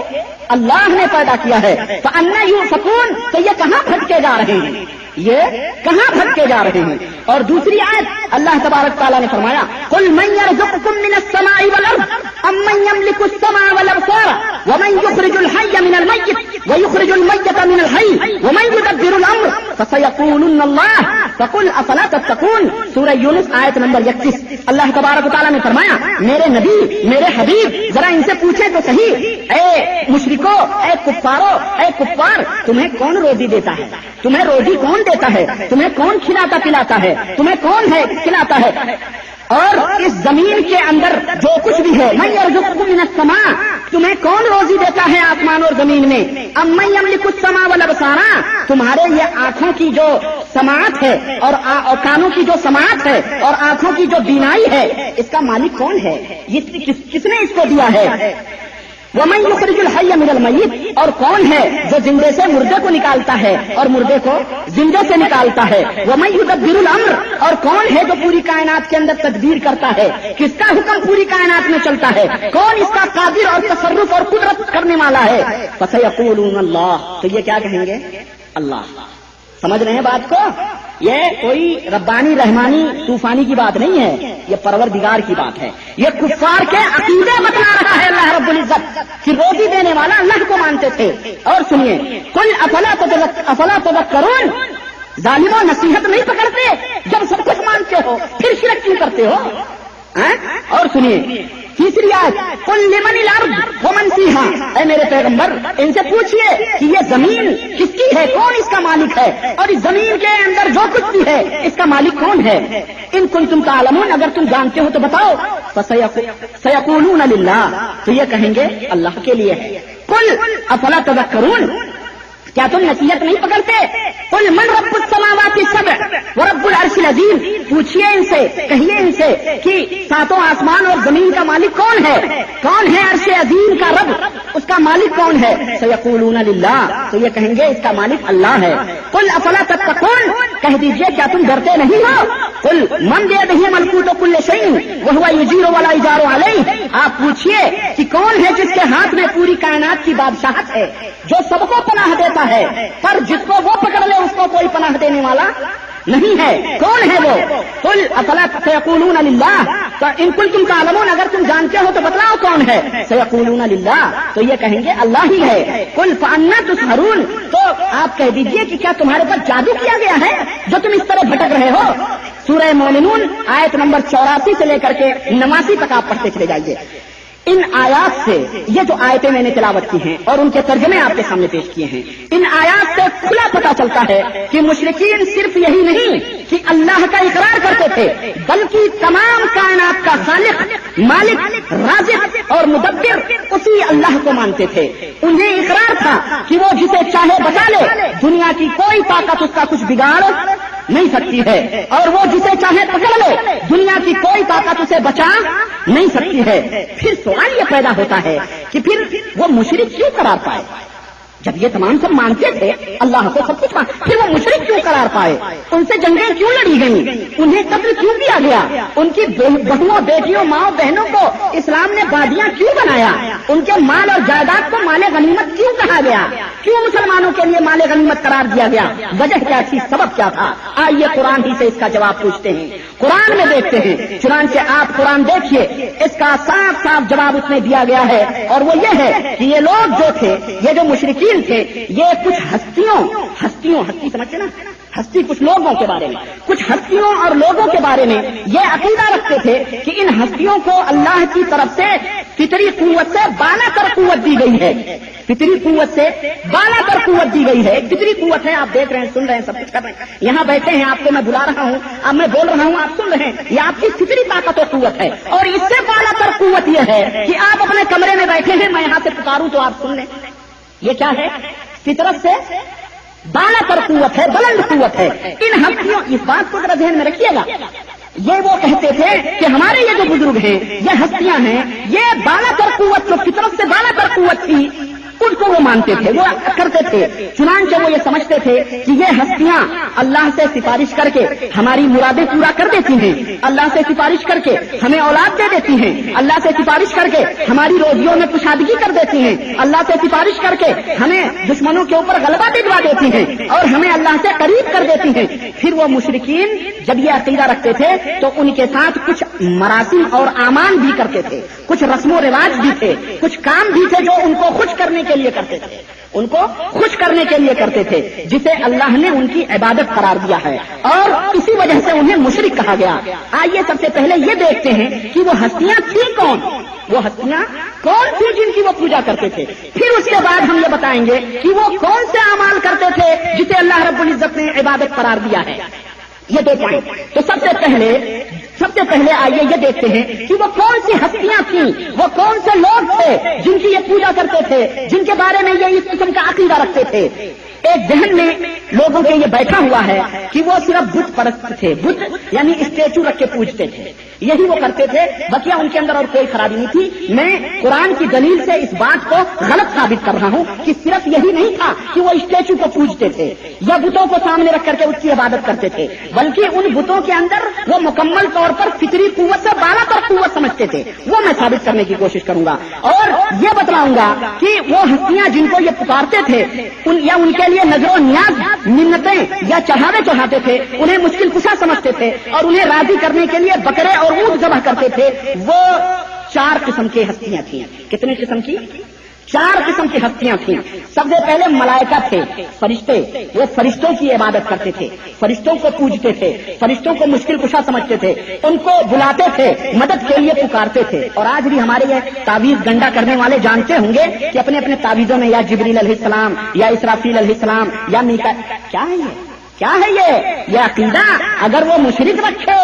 اللہ نے پیدا کیا ہے۔ فَأَنَّىٰ يُؤْفَكُونَ، تو یہ کہاں بھٹکے جا رہے ہیں، یہ کہاں بھٹکے جا رہے ہیں۔ اور دوسری آیت اللہ تبارک تعالیٰ نے فرمایا قُلْ مَن يَرْزُقُكُم مِّنَ السَّمَاءِ وَالْأَرْضِ أَمَّن يَمْلِكُ السَّمْعَ وَالْأَبْصَارَ وَمَن يُخْرِجُ الْحَيَّ مِنَ الْمَيِّتِ وَيُخْرِجُ الْمَيِّتَ مِنَ الْحَيِّ وَمَن يُدَبِّرُ الْأَمْرَ فَسَيَقُولُنَّ اللَّهُ فَقُلْ أَفَلَا تَتَّقُونَ۔ سورہ یونس آیت نمبر 31۔ اللہ تبارک و تعالیٰ نے فرمایا میرے نبی، میرے حبیب، ذرا ان سے پوچھیں تو صحیح، اے مشرکو، اے کفارو، اے کفار، تمہیں کون روزی دیتا ہے، تمہیں روزی کون دیتا ہے، تمہیں کون کھلاتا پلاتا ہے، تمہیں کون ہے کھلاتا ہے، اور اس زمین کے اندر جو کچھ بھی ہے، من یرزقکم من السماء، تمہیں کون روزی دیتا ہے آسمان اور زمین میں، امن یملک السماء والابصار، تمہارے یہ آنکھوں کی جو سماعت ہے اور کانوں کی جو سماعت ہے اور آنکھوں کی جو بینائی ہے، اس کا مالک کون ہے، کس نے اس کو دیا ہے، وَمَن يُخْرِجُ الْحَيَّ مِنَ الْمَيِّتِ، اور کون ہے جو زندے سے مردے کو نکالتا ہے اور مردے کو زندے سے نکالتا ہے، وَمَن يُدَبِّرُ الْأَمْرَ، اور کون ہے جو پوری کائنات کے اندر تدبیر کرتا ہے، کس کا حکم پوری کائنات میں چلتا ہے، کون اس کا قادر اور تصرف اور قدرت کرنے والا ہے، فَسَيَقُولُونَ اللَّهُ، تو یہ کیا کہیں گے؟ اللہ۔ سمجھ رہے ہیں بات کو؟ یہ کوئی ربانی رحمانی طوفانی کی بات نہیں ہے، یہ پروردگار کی بات ہے، یہ کفار کے عقیدے بتلا رہا ہے اللہ رب العزت کہ روزی دینے والا اللہ کو مانتے تھے۔ اور سنیے قُلْ أَفَلَا تَذَكَّرُونَ، ظالموں نصیحت نہیں پکڑتے جب سب کچھ مانتے ہو پھر شرک کیوں کرتے ہو؟ اور سنیے تیسری آیت قُلْ لِمَنِ الْأَرْضُ وَمَنْ فِيهَا، اے میرے پیغمبر ان سے پوچھئے کہ یہ زمین کس کی ہے، کون اس کا مالک ہے، اور اس زمین کے اندر جو کچھ بھی ہے اس کا مالک کون ہے، ان کنتم تعلمون، اگر تم جانتے ہو تو بتاؤ، فَسَيَقُولُونَ لِلَّهِ، تو یہ کہیں گے اللہ کے لیے ہے۔ قُلْ أَفَلَا تَذَكَّرُونَ، کیا تم نصیحت نہیں پکڑتے؟ قُلْ مَنْ رَبُّ السَّمَاوَاتِ السَّبْعِ وَرَبُّ الْعَرْشِ الْعَظِيمِ، پوچھئے ان سے، کہیے ان سے کہ ساتوں آسمان اور زمین کا مالک کون ہے، کون ہے عرش عظیم کا رب، اس کا مالک کون ہے، سَيَقُولُونَ لِلَّهِ، تو یہ کہیں گے اس کا مالک اللہ ہے۔ قُلْ أَفَلَا تَتَّقُونَ، کہہ دیجئے کیا تم ڈرتے نہیں ہو؟ قُلْ مَنْ بِيَدِهِ مَلْكُوتُ كُلِّ شَيْءٍ وَهُوَ يُجِيرُ وَلَا يُجَارُ عَلَيْهِ، آپ پوچھئے کہ کون ہے جس کے ہاتھ میں پوری کائنات کی بادشاہت ہے، جو سب کو پناہ دیتا ہے، پر جس کو وہ پکڑ لے اس کو کوئی پناہ دینے والا نہیں ہے، کون ہے وہ؟ قُلْ أَفَلَا سَيَقُولُونَ لِلَّهِ، تو ان کنتم تعلمون، اگر تم جانتے ہو تو بتلاؤ کون ہے، سَيَقُولُونَ لِلَّهِ، تو یہ کہیں گے اللہ ہی ہے۔ قُلْ فَأَنَّىٰ تُسْحَرُونَ، تو آپ کہہ دیجئے کہ کیا تمہارے پر جادو کیا گیا ہے جو تم اس طرح بھٹک رہے ہو؟ سورہ مومنون آیت نمبر 84 سے لے کر کے 89 تک آپ پڑھتے چلے جائیے. ان آیات سے، یہ جو آیتیں میں نے تلاوت کی ہیں اور ان کے ترجمے آپ کے سامنے پیش کیے ہیں، ان آیات سے کھلا پتہ چلتا ہے کہ مشرکین صرف یہی نہیں کہ اللہ کا اقرار کرتے تھے، بلکہ تمام کائنات کا خالق، مالک، رازق اور مدبر اسی اللہ کو مانتے تھے. انہیں اقرار تھا کہ وہ جسے چاہے بچا لے، دنیا کی کوئی طاقت اس کا کچھ بگاڑ نہیں سکتی ہے، اور وہ جسے چاہے پکڑ لے، دنیا کی کوئی طاقت اسے بچا نہیں سکتی ہے. پھر سوال یہ پیدا ہوتا ہے کہ پھر وہ مشرک کیوں قرار پائے؟ جب یہ تمام سب مانتے تھے اللہ کو سب کچھ پھر وہ مشرک کیوں قرار پائے؟ ان سے جنگیں کیوں لڑی گئیں؟ انہیں قتل کیوں کیا گیا؟ ان کی بہنوں، بیٹیوں، ماؤں، بہنوں کو اسلام نے بادیاں کیوں بنایا؟ ان کے مال اور جائیداد کو مال غنیمت کیوں کہا گیا؟ کیوں مسلمانوں کے لیے مال غنیمت قرار دیا گیا؟ وجہ کیا تھی؟ سبب کیا تھا؟ آئیے قرآن ہی سے اس کا جواب پوچھتے ہیں، قرآن میں دیکھتے ہیں. چنانچہ آپ قرآن دیکھیے، اس کا صاف صاف جواب اس میں دیا گیا ہے، اور وہ یہ ہے کہ یہ لوگ جو تھے، یہ جو مشرکین تھے، یہ کچھ ہستی سمجھتے نا، ہستی کچھ لوگوں کے بارے میں، کچھ ہستیوں اور لوگوں کے بارے میں یہ عقیدہ رکھتے تھے کہ ان ہستیوں کو اللہ کی طرف سے فطری قوت سے بالا تر قوت دی گئی ہے. فطری قوت سے بالا تر قوت دی گئی ہے. فطری قوت ہے، آپ دیکھ رہے ہیں، سن رہے ہیں، سب کچھ کر رہے ہیں. یہاں بیٹھے ہیں، آپ کو میں بلا رہا ہوں، اب میں بول رہا ہوں، آپ سن رہے ہیں. یہ آپ کی فطری طاقت و قوت ہے. اور اس سے بالا تر قوت یہ ہے کہ آپ اپنے کمرے میں بیٹھے ہیں، میں یہاں سے پکاروں تو آپ سن لیں. یہ کیا ہے؟ فطرت سے بالا تر قوت ہے، بلند قوت ہے. ان ہستیوں، اس بات کو ذرا ذہن میں رکھیے گا، یہ وہ کہتے تھے کہ ہمارے یہ جو بزرگ ہیں، یہ ہستیاں ہیں، یہ بالا تر قوت، جو فطرت سے بالا تر قوت تھی، ان کو وہ مانتے تھے، وہ کرتے تھے. چنانچہ وہ یہ سمجھتے تھے کہ یہ ہستیاں اللہ سے سفارش کر کے ہماری مرادیں پورا کر دیتی ہیں، اللہ سے سفارش کر کے ہمیں اولاد دے دیتی ہیں، اللہ سے سفارش کر کے ہماری روزیوں میں کشادگی کر دیتی ہیں، اللہ سے سفارش کر کے ہمیں دشمنوں کے اوپر غلبہ دلوا دیتی ہیں، اور ہمیں اللہ سے قریب کر دیتی ہیں. پھر وہ مشرکین جب یہ عقیدہ رکھتے تھے تو ان کے ساتھ کچھ مراسم اور اعمال بھی کرتے تھے، کچھ رسم و رواج بھی تھے، کچھ کام بھی تھے جو ان کو خوش کرنے کے لیے کرتے تھے، ان کو خوش کرنے کے لیے کرتے تھے، جسے اللہ نے ان کی عبادت قرار دیا ہے، اور اسی وجہ سے انہیں مشرک کہا گیا. آئیے سب سے پہلے یہ دیکھتے ہیں کہ وہ ہستیاں تھیں کون، وہ ہستیاں کون تھیں جن کی وہ پوجا کرتے تھے. پھر اس کے بعد ہم یہ بتائیں گے کہ وہ کون سے اعمال کرتے تھے جسے اللہ رب العزت نے عبادت قرار دیا ہے. یہ دو پوائنٹ. تو سب سے پہلے آئیے یہ دیکھتے ہیں کہ وہ کون سی ہستیاں تھیں، وہ کون سے لوگ تھے جن کی یہ پوجا کرتے تھے، جن کے بارے میں یہ اس قسم کا عقیدہ رکھتے تھے. ایک ذہن میں لوگوں کے یہ بیٹھا ہوا ہے کہ وہ صرف بت پرست تھے، بت یعنی اسٹیچو رکھ کے پوجتے تھے، یہی وہ کرتے تھے، بقیہ ان کے اندر اور کوئی خرابی نہیں تھی. میں قرآن کی دلیل سے اس بات کو غلط ثابت کر رہا ہوں کہ صرف یہی نہیں تھا کہ وہ اسٹیچو کو پوجتے تھے یا بتوں کو سامنے رکھ کر کے اس کی عبادت کرتے تھے، بلکہ ان بتوں کے اندر وہ مکمل طور پر فطری قوت سے بالا تر قوت سمجھتے تھے. وہ میں ثابت کرنے کی کوشش کروں گا اور یہ بتلاؤں گا کہ وہ ہستیاں جن کو یہ پکارتے تھے یا ان کے لیے نظر و نیاز، منتیں یا چڑھاتے تھے، انہیں مشکل کشا سمجھتے تھے اور انہیں راضی کرنے کے لیے بکرے اور اونٹ ذبح کرتے تھے. وہ 4 قسم کی ہستیاں تھیں. کتنے قسم کی؟ 4 قسم کی ہستیاں تھیں. سب سے پہلے ملائکہ تھے، فرشتے. وہ فرشتوں کی عبادت کرتے تھے، فرشتوں کو پوجتے تھے، فرشتوں کو مشکل کشا سمجھتے تھے، ان کو بلاتے تھے، مدد کے لیے پکارتے تھے. اور آج بھی ہمارے یہ تعویذ گنڈا کرنے والے جانتے ہوں گے کہ اپنے اپنے تعویذوں میں یا جبریل علیہ السلام یا اسرافیل علیہ السلام یا کیا ہے یہ؟ کیا ہے یہ عقیدہ؟ اگر وہ مشرک رکھے،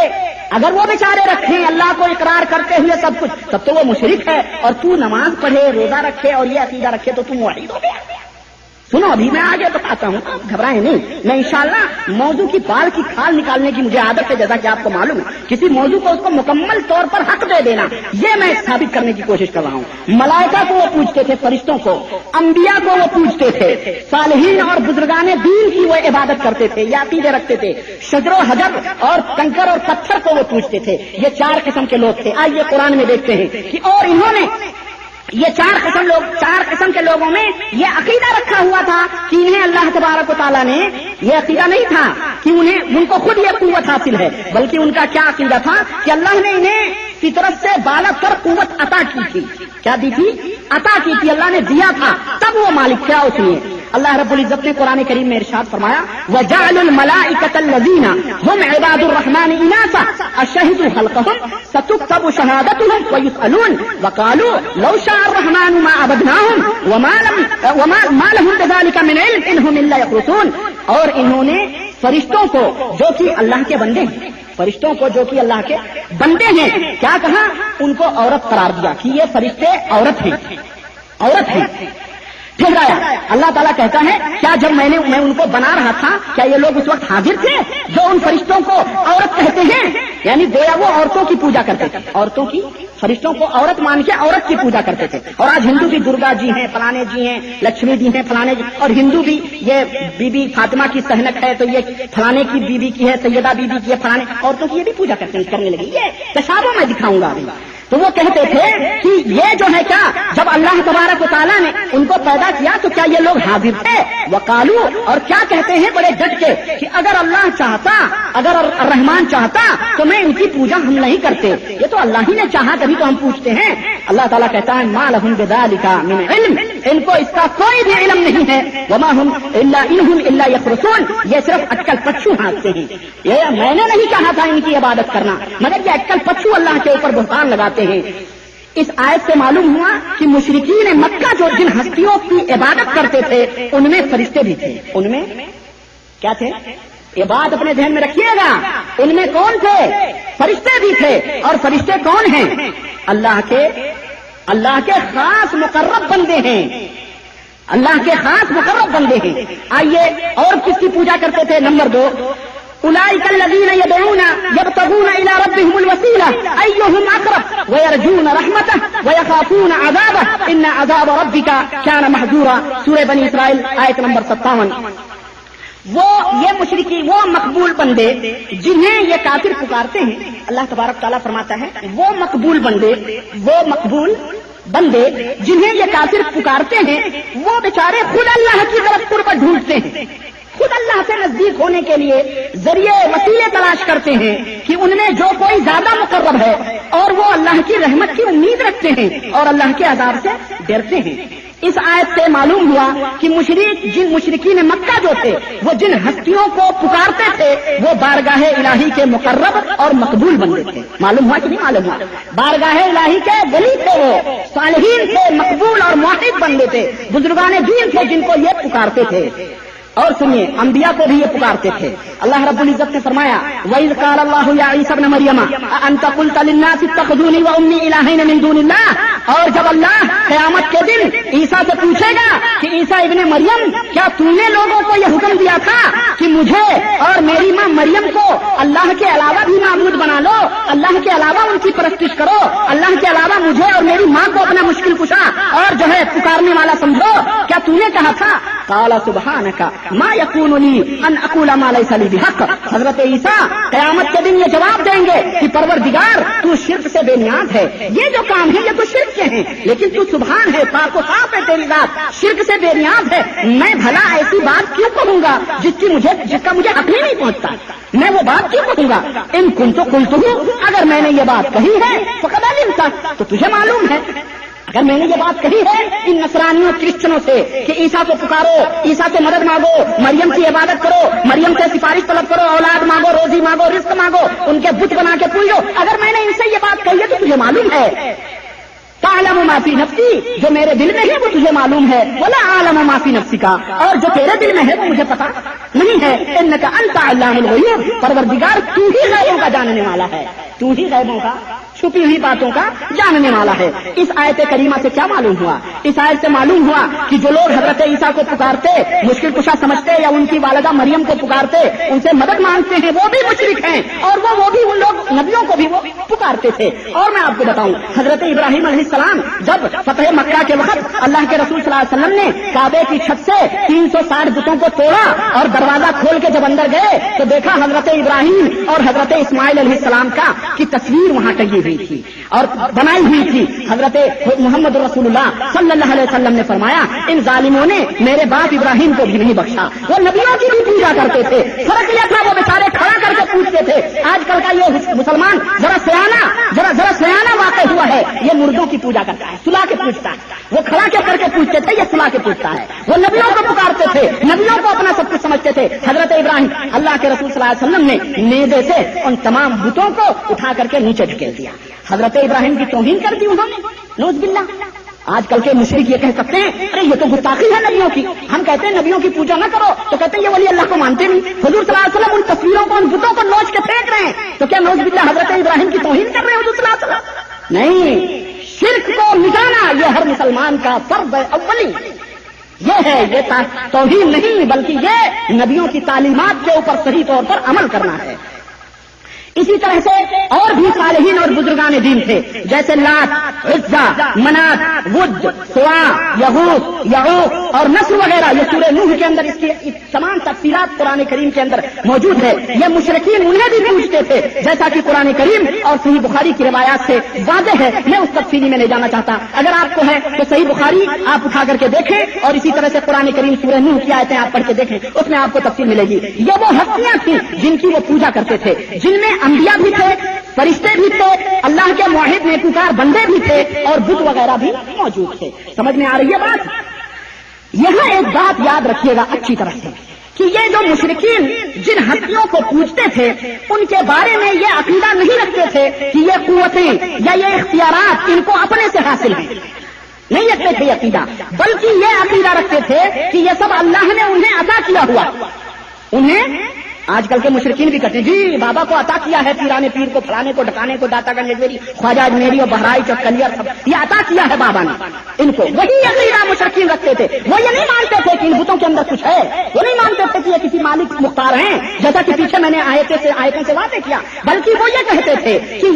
اگر وہ بیچارے رکھیں اللہ کو اقرار کرتے ہوئے سب کچھ، تب تو وہ مشرک ہے. اور تو نماز پڑھے، روزہ رکھے اور یہ عقیدہ رکھے تو تم موحد ہو گیا. سنو ابھی میں آگے بتاتا ہوں، آپ گھبرائیں نہیں. میں انشاءاللہ موضوع کی بال کی کھال نکالنے کی مجھے عادت ہے، جیسا کہ آپ کو معلوم ہے. کسی موضوع کو اس کو مکمل طور پر حق دے دینا، یہ میں ثابت کرنے کی کوشش کر رہا ہوں. ملائکہ کو وہ پوجتے تھے، فرشتوں کو، انبیاء کو وہ پوجتے تھے، صالحین اور بزرگان دین کی وہ عبادت کرتے تھے یا عقیدے رکھتے تھے، شجر و حجر اور کنکر اور پتھر کو وہ پوجتے تھے. یہ 4 قسم کے لوگ تھے. آئیے قرآن میں دیکھتے ہیں کہ اور انہوں نے یہ 4 قسم کے لوگوں میں یہ عقیدہ رکھا ہوا تھا کہ انہیں اللہ تبارک و تعالیٰ نے، یہ عقیدہ نہیں تھا کہ ان کو خود یہ قوت حاصل ہے، بلکہ ان کا کیا عقیدہ تھا کہ اللہ نے انہیں فطرت سے بالا تر قوت عطا کی تھی. کیا دی تھی؟ عطا کی تھی. اللہ نے دیا تھا، تب وہ مالک کیا اس لیے. اللہ رب العزت نے قرآن کریم میں ارشاد فرمایا وَجَعَلُوا الْمَلَائِكَةَ الَّذِينَ هُمْ عِبَادُ الرَّحْمَنِ إِنَاثًا أَشَهِدُوا خَلْقَهُمْ سَتُكْتَبُ شَهَادَتُهُمْ وَيُسْأَلُونَ وَقَالُوا لَوْ شَاءَ الرَّحْمَنُ مَا عَبَدْنَاهُمْ وَمَا لَهُم بِذَلِكَ مِنْ عِلْمٍ إِنْ هُمْ إِلَّا يَخْرُصُونَ. اور انہوں نے فرشتوں کو جو کہ اللہ کے بندے ہیں، فرشتوں کو جو کہ اللہ کے بندے ہیں، کیا کہا؟ ان کو عورت قرار دیا کہ یہ فرشتے عورت ہیں، عورت ہیں. ٹھہرایا. اللہ تعالیٰ کہتا ہے کیا جب میں ان کو بنا رہا تھا کیا یہ لوگ اس وقت حاضر تھے جو ان فرشتوں کو عورت کہتے ہیں؟ یعنی گویا وہ عورتوں کی پوجا کرتے تھے، عورتوں کی، فرشتوں کو عورت مان کے عورت کی پوجا کرتے تھے. اور آج ہندو بھی درگا جی ہیں، فلانے جی ہیں، لکشمی جی ہیں، فلانے جی، اور ہندو بھی یہ بی بی فاطمہ کی سہنک ہے تو یہ فلانے کی بی بی کی ہے، سیدہ بی بی کی ہے، فلانے عورتوں کی یہ بھی پوجا کرنے لگی. یہ تشابہ میں دکھاؤں گا ابھی. تو وہ کہتے تھے کہ یہ جو ہے کیا، جب اللہ تبارک و تعالیٰ نے ان کو پیدا کیا تو کیا یہ لوگ حاضر تھے؟ وقالو، اور کیا کہتے ہیں بڑے ڈٹ کے کہ اگر اللہ چاہتا، اگر الرحمن چاہتا تو میں ان کی پوجا ہم نہیں کرتے، یہ تو اللہ ہی نے چاہا تبھی تو ہم پوچھتے ہیں. اللہ تعالیٰ کہتا ہے ما لہم بذالک من علم، ان کو اس کا کوئی بھی علم نہیں ہے. وما ہم الا انہم الا یخرصون، یہ صرف اٹکل پچو ہانکتے ہیں. یہ میں نے نہیں کہا تھا ان کی عبادت کرنا، مگر یہ اٹکل پچو اللہ کے اوپر بہتان لگاتے ہیں. اس آیت سے معلوم ہوا کہ مشرکین مکہ جو جن ہستیوں کی عبادت کرتے تھے ان میں فرشتے بھی تھے. ان میں کیا تھے؟ یہ بات اپنے ذہن میں رکھیے گا. ان میں کون تھے؟ فرشتے بھی تھے. اور فرشتے کون ہیں؟ اللہ کے خاص مقرب بندے ہیں، اللہ کے خاص مقرب بندے ہیں. آئیے اور کس کی پوجا کرتے تھے؟ نمبر 2، اولئک الذین یدعون یبتغون الی ربهم الوسیلہ ایہم اقرب ویرجون رحمتہ ویخافون عذابہ ان عذاب ربک کان محذورا. سورہ بنی اسرائیل آیت نمبر 57. یہ مشرکی، وہ مقبول بندے جنہیں یہ کافر پکارتے ہیں، اللہ تبارک تعالیٰ فرماتا ہے وہ مقبول بندے جنہیں یہ کافر پکارتے ہیں وہ بیچارے خود اللہ کی طرف قربت ڈھونڈتے ہیں، خود اللہ سے نزدیک ہونے کے لیے ذریعے وسیلے تلاش کرتے ہیں کہ ان میں جو کوئی زیادہ مقرب ہے، اور وہ اللہ کی رحمت کی امید رکھتے ہیں اور اللہ کے عذاب سے ڈرتے ہیں. اس آیت سے معلوم ہوا کہ جن مشرکین مکہ جو تھے وہ جن ہستیوں کو پکارتے تھے وہ بارگاہ الہی کے مقرب اور مقبول بندے تھے. معلوم ہوا کہ نہیں معلوم ہوا؟ بارگاہ الہی کے ولی تھے، وہ صالحین تھے، مقبول اور موحد بندے تھے، بزرگان دین تھے جن کو یہ پکارتے تھے. اور سنیے، انبیاء کو بھی یہ پکارتے تھے. اللہ رب العزت نے فرمایا وَإِذْ قَالَ اللَّهُ يَا عِيسَى ابْنَ مَرْيَمَ أَأَنْتَ قُلْتَ لِلنَّاسِ اتَّخِذُونِي وَأُمِّي إِلَٰهَيْنِ مِن دُونِ اللَّهِ. اور جب اللہ قیامت کے دن عیسیٰ سے پوچھے گا کہ عیسیٰ ابن مریم کیا تم نے لوگوں کو یہ حکم دیا تھا کہ مجھے اور میری ماں مریم کو اللہ کے علاوہ بھی معبود بنا لو، اللہ کے علاوہ ان کی پرستش کرو، اللہ کے علاوہ مجھے اور میری ماں کو اپنا مشکل کشا اور جو ہے پکارنے والا سمجھو، کیا تم نے کہا تھا؟ قال سبحانک ما یکون لی ان اقول ما لیس لی بحق. حضرت عیسیٰ قیامت کے دن یہ جواب دیں گے کہ پروردگار تو شرک سے بے نیاز ہے، یہ جو کام ہے یہ تو شرک کے ہیں، لیکن تو سبحان ہے، پاک و صاف ہے تیری ذات، شرک سے بے نیاز ہے. میں بھلا ایسی بات کیوں کہوں گا جس کا مجھے حق ہی نہیں پہنچتا؟ میں وہ بات کیوں کہوں گا؟ ان کنت قلتہ، اگر میں نے یہ بات کہی ہے فقد علمت، تو تجھے معلوم ہے. اگر میں نے یہ بات کہی ہے ان نصرانیوں کرسچنوں سے کہ عیسیٰ کو پکارو، عیسیٰ سے مدد مانگو، مریم کی عبادت کرو، مریم سے سفارش طلب کرو، اولاد مانگو، روزی مانگو، رزق مانگو، ان کے بت بنا کے پوجو، اگر میں نے ان سے یہ بات کہی ہے تو تجھے معلوم ہے. تعلم ما فی نفسی، جو میرے دل میں ہے وہ تجھے معلوم ہے، ولا اعلم ما فی نفسی کا، اور جو تیرے دل میں ہے وہ مجھے پتا نہیں ہے. انک انت علام الغیوب، پروردگار تو ہی غیبوں کا جاننے والا ہے، تو ہی غیبوں کا، چھپی ہوئی باتوں کا جاننے والا ہے. اس آیت کریمہ سے کیا معلوم ہوا؟ اس آیت سے معلوم ہوا کہ جو لوگ حضرت عیسیٰ کو پکارتے، مشکل کشا سمجھتے، یا ان کی والدہ مریم کو پکارتے، ان سے مدد مانگتے ہیں، وہ بھی مشرک ہیں، اور وہ بھی ان لوگ نبیوں کو بھی وہ پکارتے تھے. اور میں آپ کو بتاؤں، حضرت ابراہیم علیہ السلام جب فتح مکہ کے وقت اللہ کے رسول صلی اللہ علیہ وسلم نے کعبے کی چھت سے 360 بتوں کو توڑا اور دروازہ کھول کے جب اندر گئے تو دیکھا حضرت ابراہیم اور حضرت اسماعیل علیہ السلام کی تصویر وہاں ٹنگی ہوئی تھی اور بنائی ہوئی تھی. حضرت محمد رسول اللہ صلی اللہ علیہ وسلم نے فرمایا ان ظالموں نے میرے باپ ابراہیم کو بھی نہیں بخشا. وہ نبیوں کی بھی پوجا کرتے تھے، فرق یہ تھا وہ بیچارے کھڑا کر کے پوچھتے تھے. آج کل کا یہ مسلمان ذرا سیانا واقع ہوا ہے، یہ مردوں کی پوجا کرتا ہے، سلا کے پوچھتا ہے. وہ کھڑا کے کر کے پوچھتے تھے، یہ سلا کے پوچھتا ہے. وہ نبیوں کو پکارتے سمجھتے تھے حضرت ابراہیم، اللہ کے رسول صلی اللہ علیہ وسلم نے نیزے سے ان تمام بتوں کو اٹھا کر کے نیچے ڈھکیل دیا. حضرت ابراہیم کی توہین کر دی انہوں نے، نعوذ باللہ. آج کل کے مشرک یہ کہہ سکتے ہیں ارے یہ تو گستاخی ہے نبیوں کی، ہم کہتے ہیں نبیوں کی پوجا نہ کرو تو کہتے ہیں یہ ولی اللہ کو مانتے نہیں. حضور صلی اللہ علیہ وسلم ان تصویروں کو، ان بتوں کو نوچ کے پھینک رہے ہیں، تو کیا نعوذ باللہ حضرت ابراہیم کی توہین کر رہے ہیں حضور صلی اللہ علیہ وسلم؟ نہیں، شرک کو مٹانا یہ ہر مسلمان کا فرض اولی. یہ ہے، یہ توہین نہیں بلکہ یہ نبیوں کی تعلیمات کے اوپر صحیح طور پر عمل کرنا ہے. اسی طرح سے اور بھی صالحین اور بزرگان دین تھے، جیسے لات، عزا، منات، ود، سوا، یغوث، یعوق اور نصر وغیرہ. یہ سورہ نوح کے اندر اس کی تمام تفصیلات قرآن کریم کے اندر موجود ہے. یہ مشرکین انہیں بھی پوجتے تھے، جیسا کہ قرآن کریم اور صحیح بخاری کی روایات سے واضح ہے. میں اس تفصیلی میں نہیں جانا چاہتا، اگر آپ کو ہے تو صحیح بخاری آپ اٹھا کر کے دیکھیں اور اسی طرح سے قرآن کریم سورہ نوح کی آیتیں آپ پڑھ کے دیکھیں، اس میں آپ کو تفصیل ملے گی. یہ وہ ہستیاں تھیں جن کی وہ پوجا کرتے تھے، جن میں انبیاء بھی تھے، فرشتے بھی تھے، اللہ کے موحد نیکوکار بندے بھی تھے اور بت وغیرہ بھی موجود تھے. سمجھ میں آ رہی ہے بات؟ یہاں ایک بات یاد رکھیے گا اچھی طرح سے کہ یہ جو مشرکین جن ہستیوں کو پوجتے تھے ان کے بارے میں یہ عقیدہ نہیں رکھتے تھے کہ یہ قوتیں یا یہ اختیارات ان کو اپنے سے حاصل ہیں، نہیں رکھتے تھے عقیدہ، بلکہ یہ عقیدہ رکھتے تھے کہ یہ سب اللہ نے انہیں عطا کیا ہوا. انہیں آج کل کے مشرکین بھی کہتے ہیں جی بابا کو عطا کیا ہے، پیرانے پیر کو، فلانے کو، ڈکانے کو، داتا گنج میری، خواجہ میری اور بہرائچ اور کلیئر سب یہ عطا کیا ہے بابا نے ان کو. وہی عقیدہ مشرکین رکھتے تھے. وہ یہ نہیں مانتے تھے کہ ان بتوں کے اندر کچھ ہے، وہ نہیں مانتے تھے کہ یہ کسی مالک مختار ہیں، جیسا کہ پیچھے میں نے آیتوں سے واضح کیا، بلکہ وہ یہ کہتے تھے کہ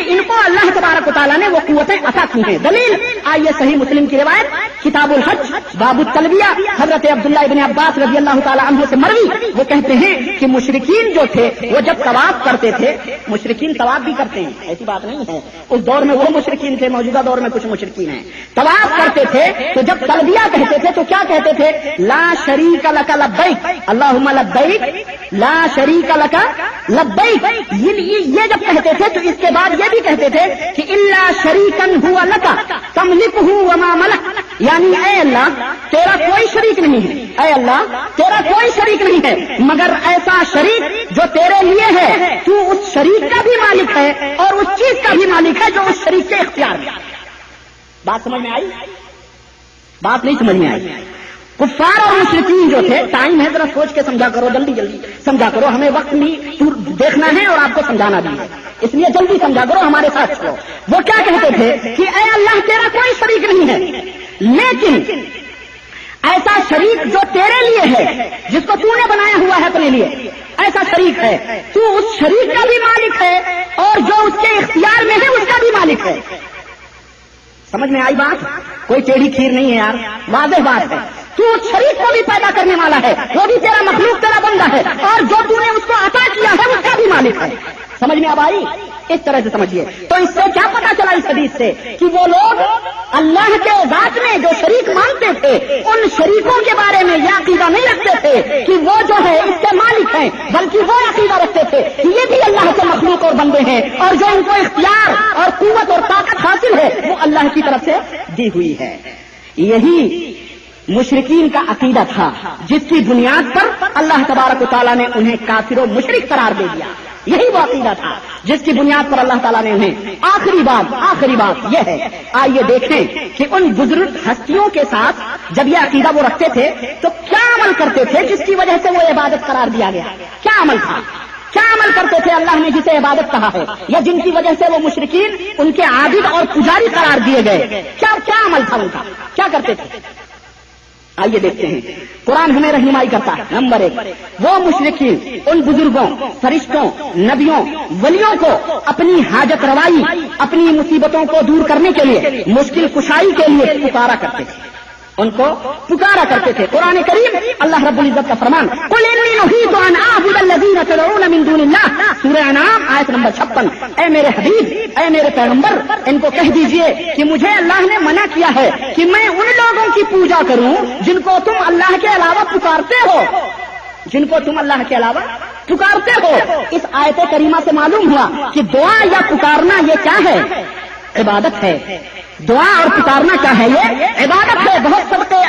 ان کو اللہ تبارک و تعالیٰ نے وہ قوتیں عطا کی ہیں. دلیل آئیے صحیح مسلم کی روایت کتاب الحج باب التلبیہ، حضرت عبداللہ ابن عباس رضی اللہ تعالیٰ عنہ سے مروی، وہ کہتے ہیں کہ مشرکین جو تھے وہ جب طواف کرتے تھے، مشرکین طواف بھی کرتے ہیں، ایسی بات نہیں ہے، اس دور میں وہ مشرکین تھے، موجودہ دور میں کچھ مشرکین ہیں، طواف کرتے تھے تو جب تلبیہ کہتے تھے تو کیا کہتے تھے؟ لا شریک لک لبیک اللہم لبیک لا شریک لک لبیک. یہ جب کہتے تھے تو اس کے بعد یہ بھی کہتے تھے کہ الا شریکن ہوا لک تملکہ وما ملک، یعنی اے اللہ تیرا کوئی شریک نہیں ہے، اے اللہ تیرا کوئی شریک نہیں ہے مگر ایسا شریک جو تیرے لیے ہے، تو اس شریک کا بھی مالک ہے اور اس چیز کا بھی مالک ہے جو اس شریک کے اختیار میں. بات سمجھ میں آئی؟ بات نہیں سمجھ میں آئی. کفار اور مشرکین جو تھے، ٹائم ہے ذرا سوچ کے سمجھا کرو، جلدی جلدی سمجھا کرو، ہمیں وقت نہیں دیکھنا ہے اور آپ کو سمجھانا بھی ہے، اس لیے جلدی سمجھا کرو، ہمارے ساتھ چلو. وہ کیا کہتے تھے کہ اے اللہ تیرا کوئی شریک نہیں ہے، لیکن ایسا شریک جو تیرے لیے ہے، جس کو تو نے بنایا ہوا ہے اپنے لیے، ایسا شریک ہے، تو اس شریک کا بھی مالک ہے اور جو اس کے اختیار میں ہے اس کا بھی مالک ہے. سمجھ میں آئی بات؟ کوئی ٹیڑھی کھیر نہیں ہے یار، واضح بات ہے. تو اس شریک کو بھی پیدا کرنے والا ہے، وہ بھی تیرا مخلوق، تیرا بندہ ہے، اور جو تو نے اس کو عطا کیا ہے اس کا بھی مالک ہے. سمجھ میں اب آئی؟ اس طرح سے سمجھیے. تو اس سے کیا پتا چلا اس حدیث سے کہ وہ لوگ اللہ کے ذات میں جو شریک مانتے تھے ان شریکوں کے بارے میں یہ عقیدہ نہیں رکھتے تھے کہ وہ جو ہے اس کے مالک ہیں، بلکہ وہ عقیدہ رکھتے تھے کہ یہ بھی اللہ کے مخلوق اور بندے ہیں اور جو ان کو اختیار اور قوت اور طاقت حاصل ہے وہ اللہ کی طرف سے دی ہوئی ہے. یہی مشرکین کا عقیدہ تھا جس کی بنیاد پر اللہ تبارک و تعالیٰ نے انہیں کافر و مشرک قرار دے دیا. یہی وہ عقیدہ تھا جس کی بنیاد پر اللہ تعالیٰ نے انہیں. آخری بات یہ ہے، آئیے دیکھیں کہ ان بزرگ ہستیوں کے ساتھ جب یہ عقیدہ وہ رکھتے تھے تو کیا عمل کرتے تھے جس کی وجہ سے وہ عبادت قرار دیا گیا. کیا عمل تھا؟ کیا عمل کرتے تھے اللہ نے جسے عبادت کہا ہے، یا جن کی وجہ سے وہ مشرکین ان کے عابد اور پجاری قرار دیے گئے؟ کیا عمل تھا ان کا؟ کیا کرتے تھے؟ آئیے دیکھتے ہیں. قرآن ہمیں رہنمائی کرتا ہے. نمبر 1، وہ مشرکین ان بزرگوں، فرشتوں، نبیوں، ولیوں کو اپنی حاجت روائی، اپنی مصیبتوں کو دور کرنے کے لیے، مشکل کشائی کے لیے پکارا کرتے تھے، ان کو پکارا کرتے تھے. قرآن کریم اللہ رب العزت کا فرمان قل انی نہیت ان اعبد الذین تدعون من دون اللہ، سورہ انعام آیت نمبر 56. اے میرے حبیب، اے میرے پیغمبر، ان کو کہہ دیجئے کہ مجھے اللہ نے منع کیا ہے کہ میں ان لوگوں کی پوجا کروں جن کو تم اللہ کے علاوہ پکارتے ہو، جن کو تم اللہ کے علاوہ پکارتے ہو. اس آیت کریمہ سے معلوم ہوا کہ دعا یا پکارنا یہ کیا ہے؟ عبادت ہے. دعا اور پکارنا کیا ہے؟ یہ عبادت ہے. بہت صدقے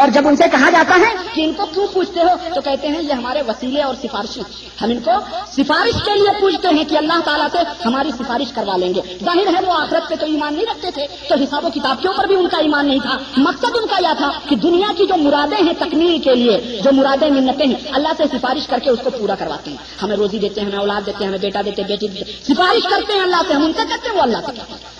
اور جب ان سے کہا جاتا ہے کہ ان کو کیوں پوچھتے ہو تو کہتے ہیں یہ ہمارے وسیلے اور سفارشی. ہم ان کو سفارش کے لیے پوچھتے ہیں کہ اللہ تعالیٰ سے ہماری سفارش کروا لیں گے. ظاہر ہے وہ آخرت پہ تو ایمان نہیں رکھتے تھے, تو حساب و کتاب کے اوپر بھی ان کا ایمان نہیں تھا. مقصد ان کا یہ تھا کہ دنیا کی جو مرادیں ہیں تکمیل کے لیے, جو مرادیں منتیں ہیں, اللہ سے سفارش کر کے اس کو پورا کرواتے ہیں. ہمیں روزی دیتے ہیں, ہمیں اولاد دیتے ہیں, ہمیں بیٹا دیتے ہیں, بیٹی دیتے ہیں, سفارش کرتے ہیں اللہ سے. ہم ان سے کرتے ہیں, وہ اللہ سے کرتے ہیں.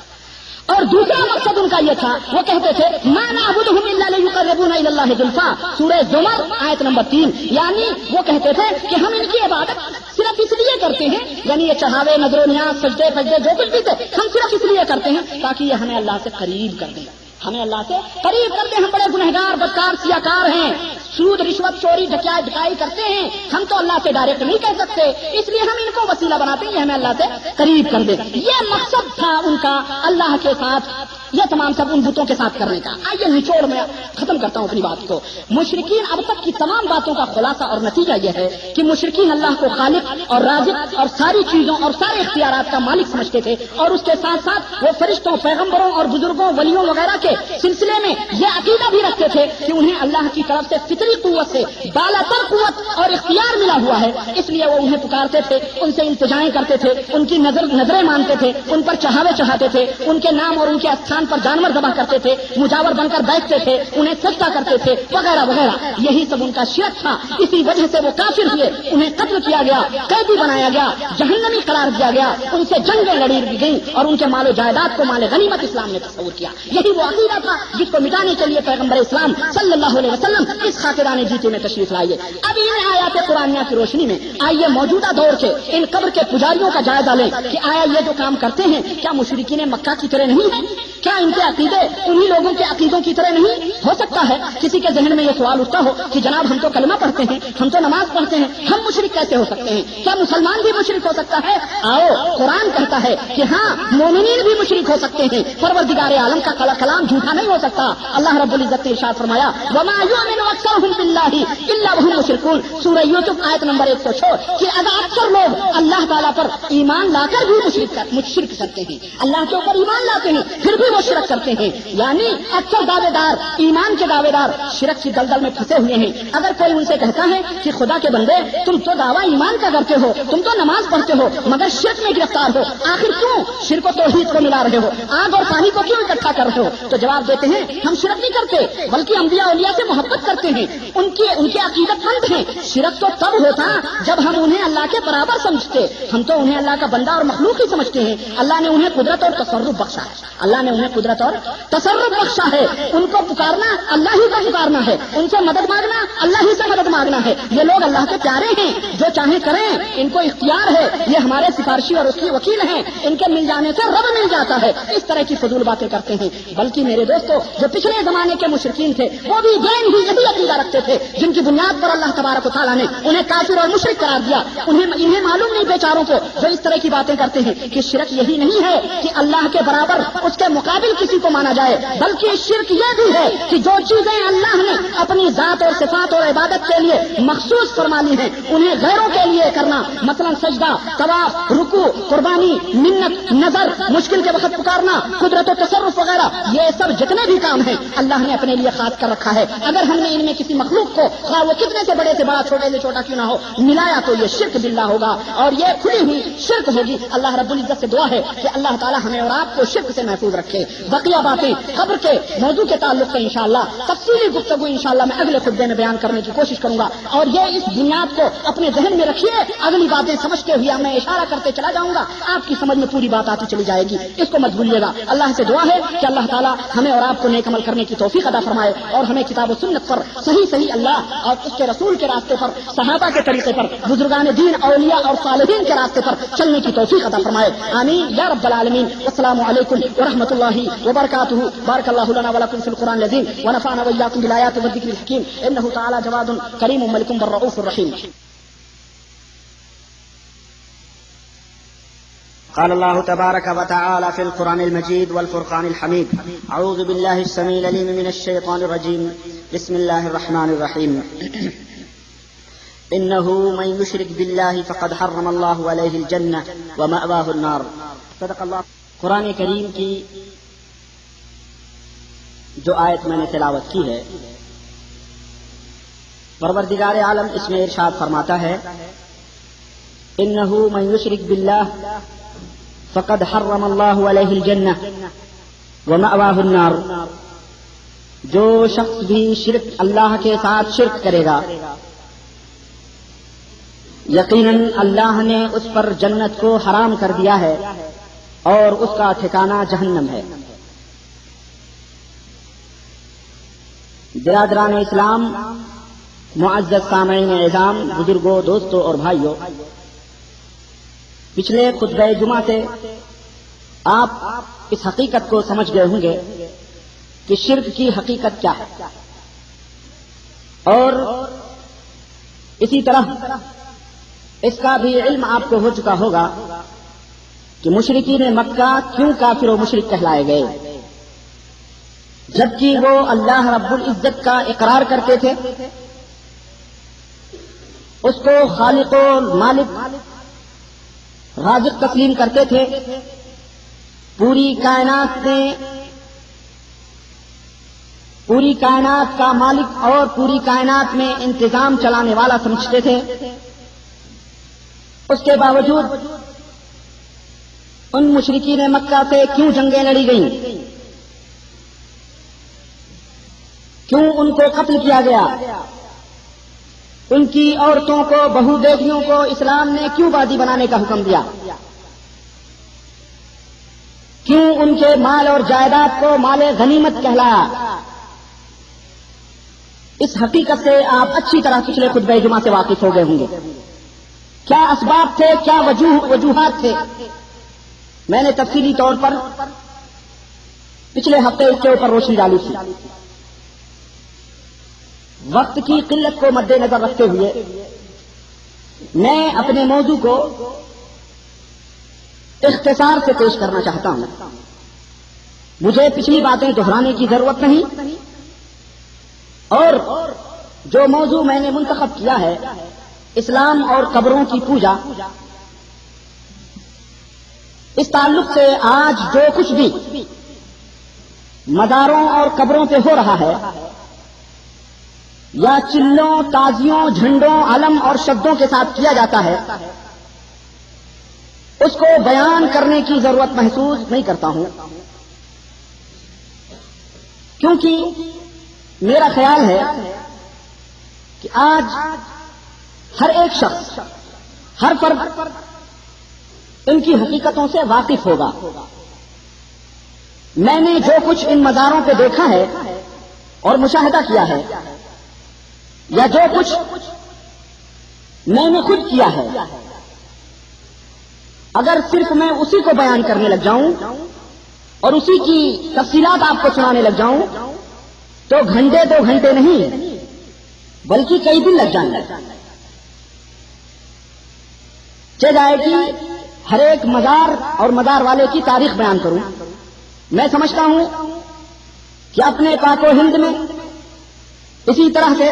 اور دوسرا مقصد ان کا یہ تھا, وہ کہتے تھے ما نعبدهم الا ليقربونا الى الله زلفى, سورہ زمر آیت نمبر 3. یعنی وہ کہتے تھے کہ ہم ان کی عبادت صرف اس لیے کرتے ہیں, یعنی یہ چڑھاوے, نظر و نیاز, سجدے فجدے جو کچھ بھی تھے, ہم صرف اس لیے کرتے ہیں تاکہ یہ ہمیں اللہ سے قریب کر دیں, ہمیں اللہ سے قریب کر دیں. ہم بڑے گنہگار, بدکار, سیاکار ہیں, سود, رشوت, چوری, ڈکائی کرتے ہیں. ہم تو اللہ سے ڈائریکٹ نہیں کہہ سکتے, اس لیے ہم ان کو وسیلہ بناتے ہیں, یہ ہمیں اللہ سے قریب کر دے. یہ مقصد تھا ان کا اللہ کے ساتھ, یہ تمام سب ان بتوں کے ساتھ کرنے کا. آئیے نچوڑ میں ختم کرتا ہوں اپنی بات کو. مشرکین اب تک کی تمام باتوں کا خلاصہ اور نتیجہ یہ ہے کہ مشرکین اللہ کو خالق اور رازق اور ساری چیزوں اور سارے اختیارات کا مالک سمجھتے تھے, اور اس کے ساتھ ساتھ وہ فرشتوں, پیغمبروں اور بزرگوں, ولیوں وغیرہ کے سلسلے میں یہ عقیدہ بھی رکھتے تھے کہ انہیں اللہ کی طرف سے فطری قوت سے بالا تر قوت اور اختیار ملا ہوا ہے, اس لیے وہ انہیں پکارتے تھے, ان سے التجائیں کرتے تھے, ان کی نظریں مانتے تھے, ان پر چڑھاوے چڑھاتے تھے, ان کے نام اور ان کے استھان پر جانور ذبح کرتے تھے, مجاور بن کر بیٹھتے تھے, انہیں سجدہ کرتے تھے, وغیرہ وغیرہ. یہی سب ان کا شرک تھا. اسی وجہ سے وہ کافر ہوئے, انہیں قتل کیا گیا, قیدی بنایا گیا, جہنمی قرار دیا گیا, ان سے جنگیں لڑی گئیں, اور ان کے مال و جائیداد کو مال غنیمت اسلام نے تصور کیا. یہی وہ عقیدہ تھا جس کو مٹانے کے لیے پیغمبر اسلام صلی اللہ علیہ وسلم اس خاطرانہ جیتے میں تشریف لائیے. اب ان آیات قرآنیہ کی روشنی میں آئیے موجودہ دور کے ان قبر کے پجاریوں کا جائزہ لیں کہ آیا یہ جو کام کرتے ہیں کیا مشرکین مکہ کی طرح نہیں ہے؟ کیا ان کے عقیدے انہی لوگوں کے عقیدوں کی طرح نہیں؟ ہو سکتا ہے کسی کے ذہن میں یہ سوال اٹھتا ہو کہ جناب ہم تو کلمہ پڑھتے ہیں, ہم تو نماز پڑھتے ہیں, ہم مشرک کیسے ہو سکتے ہیں؟ کیا مسلمان بھی مشرک ہو سکتا ہے؟ آؤ, قرآن کہتا ہے کہ ہاں مومنین بھی مشرک ہو سکتے ہیں, پروردگار عالم کا کلام جھوٹا نہیں ہو سکتا. اللہ رب العزت نے ارشاد فرمایا وما یؤمن اکثرهم باللہ الا وهم مشرکون, سورہ یوسف آیت نمبر 106, کہ اگر اکثر لوگ اللہ تعالیٰ پر ایمان لا کر بھی مشرک کرتے ہیں, اللہ کے اوپر ایمان لاتے ہیں پھر بھی وہ شرک کرتے ہیں. یعنی اکثر دعوے دار, ایمان کے دعوے دار شرک کی دلدل میں پھنسے ہوئے ہیں. اگر کوئی ان سے کہتا ہے کہ خدا کے بندے تم تو دعویٰ ایمان کا کرتے ہو, تم تو نماز پڑھتے ہو, مگر شرک میں گرفتار ہو, آخر کیوں شرک و توحید کو ملا رہے ہو, آگ اور پانی کو کیوں اکٹھا کر رہے ہو؟ تو جواب دیتے ہیں ہم شرک نہیں کرتے بلکہ انبیاء اولیاء سے محبت کرتے ہیں, ان کے عقیدت مند ہیں. شرک تو تب ہوتا جب ہم انہیں اللہ کے برابر سمجھتے, ہم تو انہیں اللہ کا بندہ اور مخلوق ہی سمجھتے ہیں. اللہ نے انہیں قدرت اور تصرف بخشا ہے, اللہ نے انہیں قدرت اور تصرف بخشا ہے. ان کو پکارنا اللہ ہی کا پکارنا ہے, ان سے مدد مانگنا اللہ ہی سے مدد مانگنا ہے. یہ لوگ اللہ کے پیارے ہیں, جو چاہیں کریں, ان کو اختیار ہے, یہ ہمارے سفارشی اور اس کی وکیل ہیں, ان کے مل جانے سے رب مل جاتا ہے. اس طرح کی فضول باتیں کرتے ہیں. بلکہ میرے دوستو جو پچھلے زمانے کے مشرکین تھے وہ بھی دین ہی یہی عقیدہ رکھتے تھے جن کی بنیاد پر اللہ تبارک و تعالیٰ نے انہیں کافر اور مشرک قرار دیا. انہیں معلوم نہیں بیچاروں کو جو اس طرح کی باتیں کرتے ہیں کہ شرک یہی نہیں ہے کہ اللہ کے برابر اس کے مقابل کسی کو مانا جائے, بلکہ شرک یہ بھی ہے کہ جو چیزیں اللہ نے اپنی ذات اور صفات اور عبادت کے لیے مخصوص فرما لی ہیں انہیں غیروں کے لیے کرنا, مثلا سجدہ, طواف, رکوع, قربانی, منت, نظر, مشکل کے وقت پکارنا, قدرت و تصرف وغیرہ, یہ سب جتنے بھی کام ہیں اللہ نے اپنے لیے خاص کر رکھا ہے. اگر ہم نے ان میں کسی مخلوق کو خواہ وہ کتنے سے بڑے سے بڑا, چھوٹے سے چھوٹا کیوں نہ ہو, ملایا تو یہ شرک باللہ ہوگا اور یہ کھلی ہوئی شرک ہوگی. اللہ رب العزت سے دعا ہے کہ اللہ تعالی ہمیں اور آپ کو شرک سے محفوظ رکھے. بقیہ باتیں قبر کے موضوع کے تعلق سے انشاءاللہ تفصیلی گفتگو انشاءاللہ میں اگلے خطبے میں بیان کرنے کی کوشش کروں گا, اور یہ اس بنیاد کو اپنے ذہن میں رکھیے. اگلی باتیں سمجھتے ہوئے میں اشارہ کرتے چلا جاؤں گا, آپ کی سمجھ میں پوری بات آتی چلی جائے گی, اس کو مت بھولیے گا. اللہ سے دعا ہے کہ اللہ تعالیٰ ہمیں اور آپ کو نیک عمل کرنے کی توفیق عطا فرمائے, اور ہمیں کتاب و سنت پر صحیح اللہ اور اس کے رسول کے راستے پر, صحابہ کے طریقے پر, بزرگان دین, اولیاء اور صالحین کے راستے پر چلنے کی توفیق عطا فرمائے. آمین یا رب العالمین. السلام علیکم ورحمۃ اللہ وبرکاتہ. بارک اللہ لنا ولکم فی القرآن العظیم ونفعنا وإياكم بالآیات والذکر الحکیم. انه تعالی جواد کریم ملک بالرؤوف الرحیم. قال الله تبارك وتعالى في القرآن المجيد والفرقان الحميد. أعوذ بالله السميع العليم من الشيطان الرجيم. بسم الله الرحمن الرحيم. إنه من يشرك بالله فقد حرم الله عليه الجنة ومأواه النار. صدق الله. قرآن کریم کی جو آیت میں نے تلاوت کی ہے، پروردگار عالم اس میں ارشاد فرماتا ہے انہ من یشرک باللہ فقد حرم اللہ علیہ الجنہ ومأواہ النار، جو شخص بھی شرک اللہ کے ساتھ شرک کرے گا یقیناً اللہ نے اس پر جنت کو حرام کر دیا ہے اور اس کا ٹھکانہ جہنم ہے۔ برادران اسلام، معزز سامعین اعظام، بزرگوں، دوستوں اور بھائیوں، پچھلے خطبہ جمعہ سے آپ اس حقیقت کو سمجھ گئے ہوں گے کہ شرک کی حقیقت کیا ہے، اور اسی طرح اس کا بھی علم آپ کو ہو چکا ہوگا کہ مشرکین مکہ کیوں کافر و مشرک کہلائے گئے، جبکہ وہ اللہ رب العزت کا اقرار کرتے تھے، اس کو خالق و مالک رازق تسلیم کرتے تھے، پوری کائنات کا مالک اور پوری کائنات میں انتظام چلانے والا سمجھتے تھے۔ اس کے باوجود ان مشرکین مکہ سے کیوں جنگیں لڑی گئیں، کیوں ان کو قتل کیا گیا، ان کی عورتوں کو، بہو بیٹیوں کو اسلام نے کیوں بادی بنانے کا حکم دیا، کیوں ان کے مال اور جائیداد کو مال غنیمت کہلایا، اس حقیقت سے آپ اچھی طرح پچھلے خطبہ جمعہ سے واقف ہو گئے ہوں گے۔ کیا اسباب تھے، کیا وجوہات تھے، میں نے تفصیلی طور پر پچھلے ہفتے اس کے اوپر روشنی ڈالی تھی۔ وقت کی قلت کو مد نظر رکھتے ہوئے میں اپنے موضوع کو اختصار سے پیش کرنا چاہتا ہوں۔ مجھے پچھلی باتیں دہرانے کی ضرورت نہیں، اور جو موضوع میں نے منتخب کیا ہے، اسلام اور قبروں کی پوجا، اس تعلق سے آج جو کچھ بھی مزاروں اور قبروں پہ ہو رہا ہے، یا چلوں، تازیوں، جھنڈوں، علم اور شبدوں کے ساتھ کیا جاتا ہے، اس کو بیان کرنے کی ضرورت محسوس نہیں کرتا ہوں، کیونکہ میرا خیال ہے کہ آج ہر ایک شخص، ہر فرد ان کی حقیقتوں سے واقف ہوگا۔ میں نے جو کچھ ان مزاروں پہ دیکھا ہے اور مشاہدہ کیا ہے، یا جو کچھ میں نے خود کیا ہے، اگر صرف میں اسی کو بیان کرنے لگ جاؤں اور اسی کی تفصیلات آپ کو سنانے لگ جاؤں تو گھنٹے 2 گھنٹے نہیں بلکہ کئی دن لگ جائیں گے۔ چل جائے کہ ہر ایک مزار اور مزار والے کی تاریخ بیان کروں۔ میں سمجھتا ہوں کہ اپنے پاک و ہند میں اسی طرح سے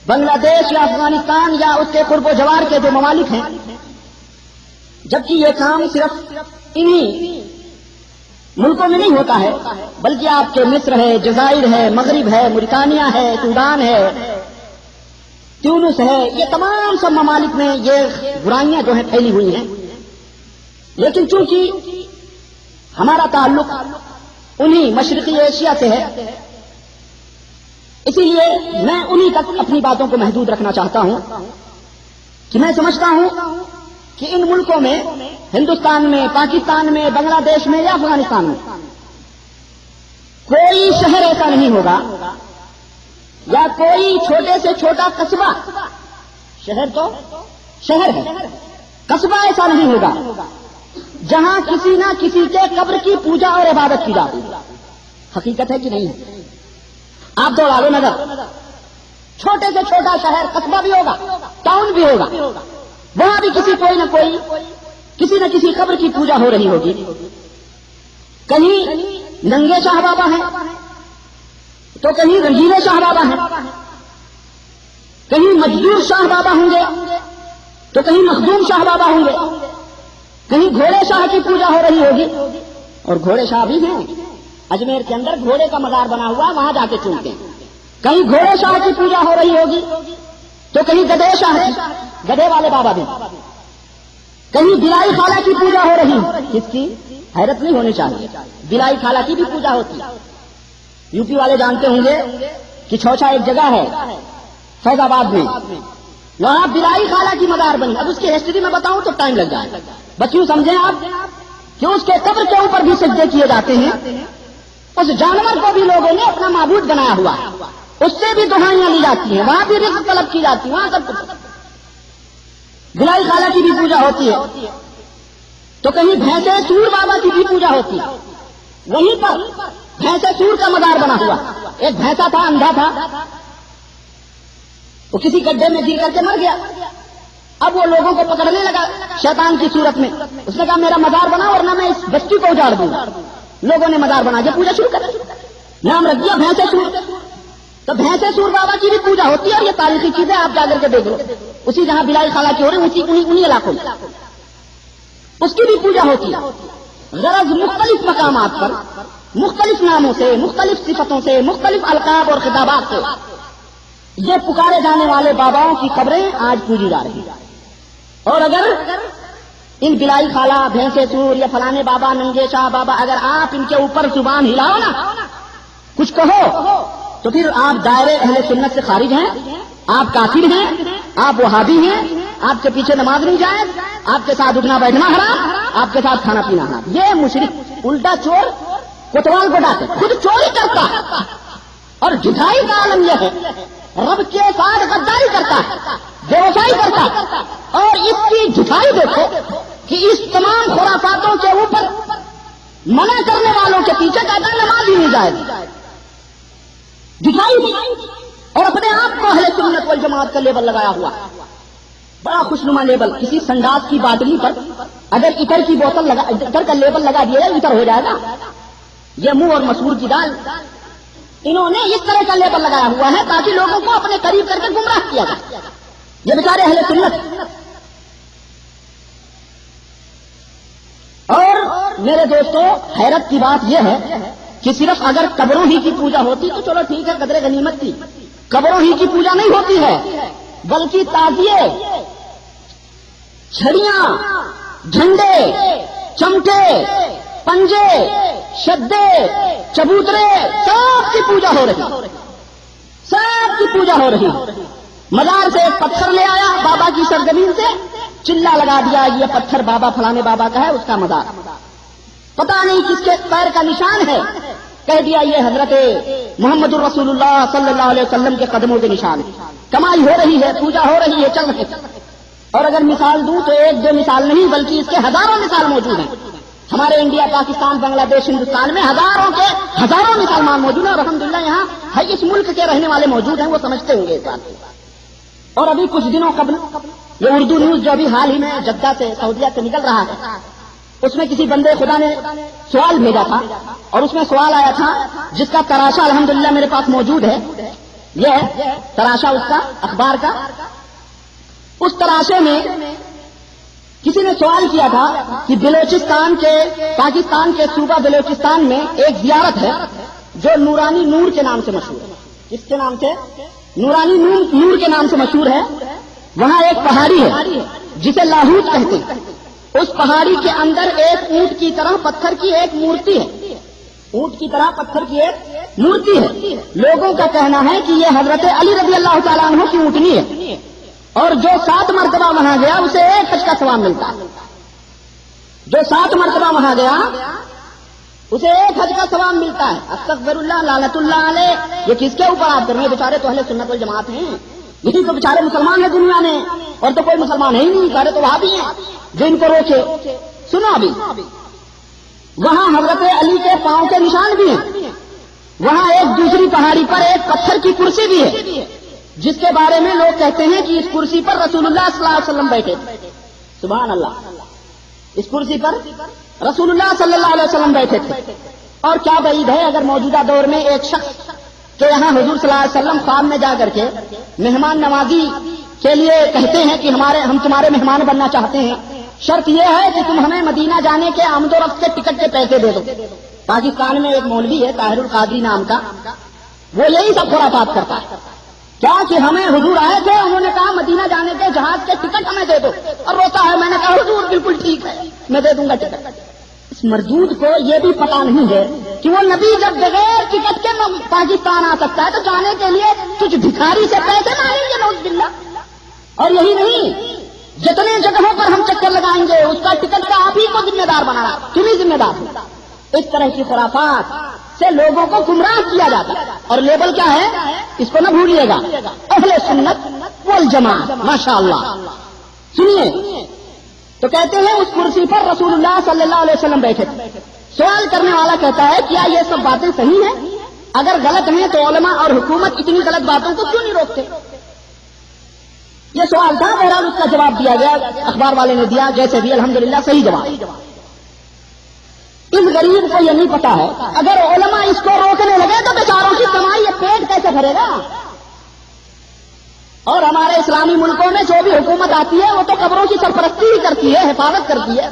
بنگلہ دیش یا افغانستان یا اس کے قرب و جوار کے جو ممالک ہیں، جبکہ یہ کام صرف انہی ملکوں میں نہیں ہوتا ہے، بلکہ آپ کے مصر ہے، جزائر ہے، مغرب ہے، موریٹانیہ ہے، سوڈان ہے، تیونس ہے، یہ تمام سب ممالک میں یہ برائیاں جو ہیں پھیلی ہوئی ہیں۔ لیکن چونکہ ہمارا تعلق انہی مشرقی ایشیا سے ہے، اسی لیے میں انہی تک اپنی باتوں کو محدود رکھنا چاہتا ہوں کہ میں سمجھتا ہوں کہ ان ملکوں میں، ہندوستان میں، پاکستان میں، بنگلہ دیش میں یا افغانستان میں کوئی شہر ایسا نہیں ہوگا یا کوئی چھوٹے سے چھوٹا قصبہ، شہر تو شہر ہے، قصبہ ایسا نہیں ہوگا جہاں کسی نہ کسی کے قبر کی پوجا اور عبادت کی جاتی۔ حقیقت ہے کہ نہیں ہے؟ آپ دوڑا لو نظر، چھوٹے سے چھوٹا شہر، قصبہ بھی ہوگا، ٹاؤن بھی ہوگا، وہاں بھی کوئی نہ کوئی کسی نہ کسی قبر کی پوجا ہو رہی ہوگی۔ کہیں ننگے شاہ بابا ہیں تو کہیں رنگیلے شاہ بابا ہیں، کہیں مجدور شاہ بابا ہوں گے تو کہیں مخدوم شاہ بابا ہوں گے، کہیں گھوڑے شاہ کی پوجا ہو رہی ہوگی، اور گھوڑے شاہ بھی ہیں، اجمیر کے اندر گھوڑے کا مزار بنا ہوا ہے، وہاں جا کے چومتے ہیں. کہیں گھوڑے شاہ کی پوجا ہو رہی ہوگی تو کہیں گدھے شاہ کی، گدھے والے بابا بھی، کہیں بلائی خالہ کی پوجا ہو رہی. کس کی؟ حیرت نہیں ہونی چاہیے، بلائی خالہ کی بھی پوجا ہوتی ہے. یو پی والے جانتے ہوں گے کہ چھوچا ایک جگہ ہے فیض آباد میں، وہاں بلائی خالہ کی مزار بنی. اب اس کی ہسٹری میں بتاؤں تو ٹائم لگ جائے. بس یوں سمجھیں آپ کہ اس کے قبر کے اوپر بھی سجدے کیے جاتے ہیں. اس جانور کو بھی لوگوں نے اپنا معبود بنایا ہوا ہے، اس سے بھی دعائیاں لی جاتی ہیں، وہاں بھی رزق طلب کی جاتی ہے، وہاں سب کچھ. بلائی خالہ کی بھی پوجا ہوتی ہے. تو کہیں بھینسے سور بابا کی بھی پوجا ہوتی ہے. وہیں پر بھینسے سور کا مزار بنا ہوا. ایک بھینسا تھا، اندھا تھا، وہ کسی گڈھے میں گر کر کے مر گیا. اب وہ لوگوں کو پکڑنے لگا شیطان کی صورت میں. اس نے کہا میرا مزار بنا ورنہ میں اس بستی کو اجاڑ دوں گا. لوگوں نے مزار بنا کے پوجا شروع کر دی، نام رکھ دیا بھینسے سور. تو بھینسے سور بابا کی بھی پوجا ہوتی ہے، اور یہ تاریخی چیزیں آپ جا کر کے دیکھ لو. اسی جہاں بلائی خالہ کی ہو رہی انہیں علاقوں میں اس کی بھی پوجا ہوتی ہے. غرض مختلف مقامات پر مختلف ناموں سے، مختلف صفتوں سے، مختلف القاب اور خطابات سے یہ پکارے جانے والے باباؤں کی قبریں آج پوجی جا رہی ہیں. اور اگر ان بلائی خالہ، بھینسے سور یا فلانے بابا، ننگے شاہ بابا، اگر آپ ان کے اوپر زبان ہلاؤ نا، کچھ کہو، تو پھر آپ دائرے اہل سنت سے خارج ہیں، آپ کافر ہیں، آپ وہابی ہیں، آپ کے پیچھے نماز نہیں جائے، آپ کے ساتھ اٹھنا بیٹھنا حرام، آپ کے ساتھ کھانا پینا حرام. یہ مشرک الٹا چور کوتوال کو ڈاکے خود چوری کرتا ہے. اور جھٹائی کا عالم یہ ہے، رب کے ساتھ غداری کرتا ہے، بے وفائی کرتا ہے. اور اس کی جھٹائی دیکھو کہ اس تمام خرافاتوں کے اوپر منع کرنے والوں کے پیچھے کہتا ہے نماز ہی نہیں جائے گی. جھٹائی. اور اپنے آپ کو اہل سنت والجماعت کا لیبل لگایا ہوا، بڑا خوشنما لیبل. کسی سنڈاس کی باٹلی پر اگر ایٹر کی بوتل لگا، ایٹر کا لیبل لگا دیا جائے ایٹر ہو جائے گا. یہ منہ اور مسور کی دال، انہوں نے اس طرح کا لیبل لگایا ہوا ہے تاکہ لوگوں کو اپنے قریب کر کے گمراہ کیا جائے. یہ بیچارے اہل سنت. اور میرے دوستوں، حیرت کی بات یہ ہے کہ صرف اگر قبروں ہی کی پوجا ہوتی تو چلو ٹھیک ہے، قدر غنیمت تھی. قبروں ہی کی پوجا نہیں ہوتی ہے، بلکہ تازیے، چھڑیاں، جھنڈے، چمٹے، پنجے، شدے، چبوترے، سب کی پوجا ہو رہی، سب کی پوجا ہو رہی. مزار سے ایک پتھر لے آیا بابا کی سرزمین سے، چلا لگا دیا یہ پتھر بابا فلانے بابا کا ہے، اس کا مزار. پتا نہیں کس کے پیر کا نشان ہے، کہہ دیا یہ حضرت محمد الرسول اللہ صلی اللہ علیہ وسلم کے قدموں کے نشان. کمائی ہو رہی ہے، پوجا ہو رہی ہے، چل رہے. اور اگر مثال دوں تو ایک دو مثال نہیں بلکہ اس کے ہزاروں مثال موجود ہیں. ہمارے انڈیا، پاکستان، بنگلہ دیش، ہندوستان میں ہزاروں مسلمان موجود ہیں. اور الحمدللہ یہاں اس ملک کے رہنے والے موجود ہیں، وہ سمجھتے ہوں گے اس بات کو. اور ابھی کچھ دنوں قبل یہ اردو نیوز جو ابھی حال ہی میں جدہ سے، سعودیہ سے نکل رہا ہے، اس میں کسی بندے خدا نے سوال بھیجا تھا، اور اس میں سوال آیا تھا جس کا تراشا الحمدللہ میرے پاس موجود ہے. یہ تراشا اس کا اخبار کا. اس تراشے میں کسی نے سوال کیا تھا کہ بلوچستان کے، پاکستان کے صوبہ بلوچستان میں ایک زیارت ہے جو نورانی نور کے نام سے مشہور ہے. کس کے نام سے؟ نورانی نور کے نام سے مشہور ہے. وہاں ایک پہاڑی ہے جسے لاہوت کہتے ہیں. اس پہاڑی کے اندر ایک اونٹ کی طرح پتھر کی ایک مورتی ہے. اونٹ کی طرح پتھر کی ایک مورتی ہے. لوگوں کا کہنا ہے کہ یہ حضرت علی رضی اللہ تعالیٰ عنہ کی اونٹنی ہے، اور جو 7 مرتبہ وہاں گیا اسے 1 حج کا ثواب ملتا ہے. جو 7 مرتبہ وہاں گیا اسے 1 حج کا ثواب ملتا ہے. استغفر اللہ، لعنت اللہ علیہ. یہ کس کے اوپر آپ کر رہے ہیں؟ بیچارے تو اہل سنت والجماعت ہیں، یہی تو بیچارے مسلمان ہیں دنیا میں، اور تو کوئی مسلمان ہے ہی نہیں، سارے تو وہاں بھی ہیں جو ان کو روکے. سنو ابھی، وہاں حضرت علی کے پاؤں کے نشان بھی ہیں. وہاں ایک دوسری پہاڑی پر ایک پتھر کی کرسی بھی ہے جس کے بارے میں لوگ کہتے ہیں کہ اس کرسی پر رسول اللہ صلی اللہ علیہ وسلم بیٹھے. سبحان اللہ. اس کرسی پر رسول اللہ صلی اللہ علیہ وسلم بیٹھے تھے. اور کیا بعید ہے اگر موجودہ دور میں ایک شخص کے یہاں حضور صلی اللہ علیہ وسلم خواب میں جا کر کے مہمان نوازی کے لیے کہتے ہیں کہ ہم تمہارے مہمان بننا چاہتے ہیں، شرط یہ ہے کہ تم ہمیں مدینہ جانے کے آمد و رفت کے ٹکٹ کے پیسے دے دو. پاکستان میں ایک مولوی ہے طاہر القادری نام کا، وہ یہی سب خرافات کرتا ہے. کیا کہ ہمیں حضور آئے تھے، انہوں نے کہا مدینہ جانے کے جہاز کے ٹکٹ ہمیں دے دو، اور روتا ہے. میں نے کہا حضور بالکل ٹھیک ہے، میں دے دوں گا ٹکٹ. اس مردود کو یہ بھی پتا نہیں ہے کہ وہ نبی جب بغیر ٹکٹ کے پاکستان آ سکتا ہے تو جانے کے لیے کچھ بھکاری سے پیسے مانگیں گے نعوذ باللہ. اور یہی نہیں، جتنے جگہوں پر ہم چکر لگائیں گے اس کا ٹکٹ کا آپ ہی کو ذمہ دار بنانا، تم ہی ذمہ دار ہو. اس طرح کی خرافات سے لوگوں کو گمراہ کیا جاتا ہے. اور لیبل کیا ہے اس کو نہ بھولیے گا، اہل سنت والجماعت. ماشاء اللہ. سنیے تو کہتے ہیں اس کرسی پر رسول اللہ صلی اللہ علیہ وسلم بیٹھے تھے. سوال کرنے والا کہتا ہے کیا یہ سب باتیں صحیح ہیں؟ اگر غلط ہیں تو علماء اور حکومت اتنی غلط باتوں کو کیوں نہیں روکتے؟ یہ سوال تھا. بہرحال اس کا جواب دیا گیا، اخبار والے نے دیا، جیسے بھی الحمدللہ صحیح جواب. اس غریب کو یہ نہیں پتا ہے اگر علماء اس کو روکنے لگے تو بیچاروں کی کمائی یہ پیٹ کیسے بھرے گا؟ اور ہمارے اسلامی ملکوں میں جو بھی حکومت آتی ہے وہ تو قبروں کی سرپرستی ہی کرتی ہے، حفاظت کرتی ہے.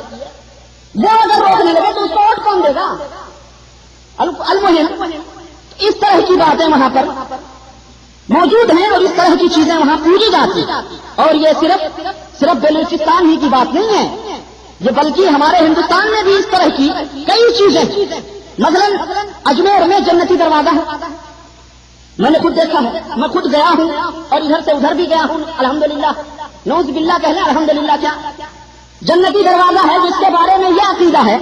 وہ اگر روکنے لگے تو اس کو ووٹ کون دے گا؟ المہم اس طرح کی باتیں وہاں پر موجود ہیں اور اس طرح کی چیزیں وہاں پوجی جاتی ہیں. اور یہ صرف بلوچستان ہی کی بات نہیں ہے، یہ بلکہ ہمارے ہندوستان میں بھی اس طرح کی کئی چیزیں. مثلا اجمیر میں جنتی دروازہ ہے، میں نے خود دیکھا ہے، میں خود گیا ہوں اور ادھر سے ادھر بھی گیا ہوں. الحمدللہ، نعوذ باللہ کہنا الحمدللہ. کیا جنتی دروازہ ہے جس کے بارے میں یہ عقیدہ ہے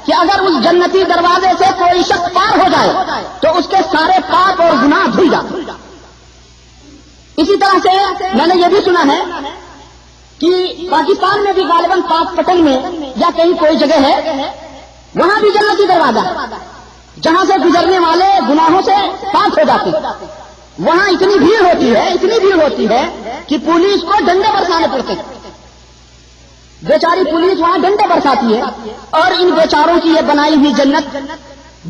کہ اگر اس جنتی دروازے سے کوئی شخص پار ہو جائے تو اس کے سارے پاپ اور گناہ دھل جاتے. اسی طرح سے میں نے یہ بھی سنا ہے کہ پاکستان میں بھی غالباً پاک پٹن میں یا کہیں کوئی جگہ ہے وہاں بھی جنتی دروازہ ہے جہاں سے گزرنے والے گناہوں سے پاک ہو جاتے ہیں. وہاں اتنی بھیڑ ہوتی ہے کہ پولیس کو ڈنڈے برسانے پڑتے ہیں. بیچاری پولیس وہاں ڈنڈے برساتی ہے اور ان بیچاروں کی یہ بنائی ہوئی جنت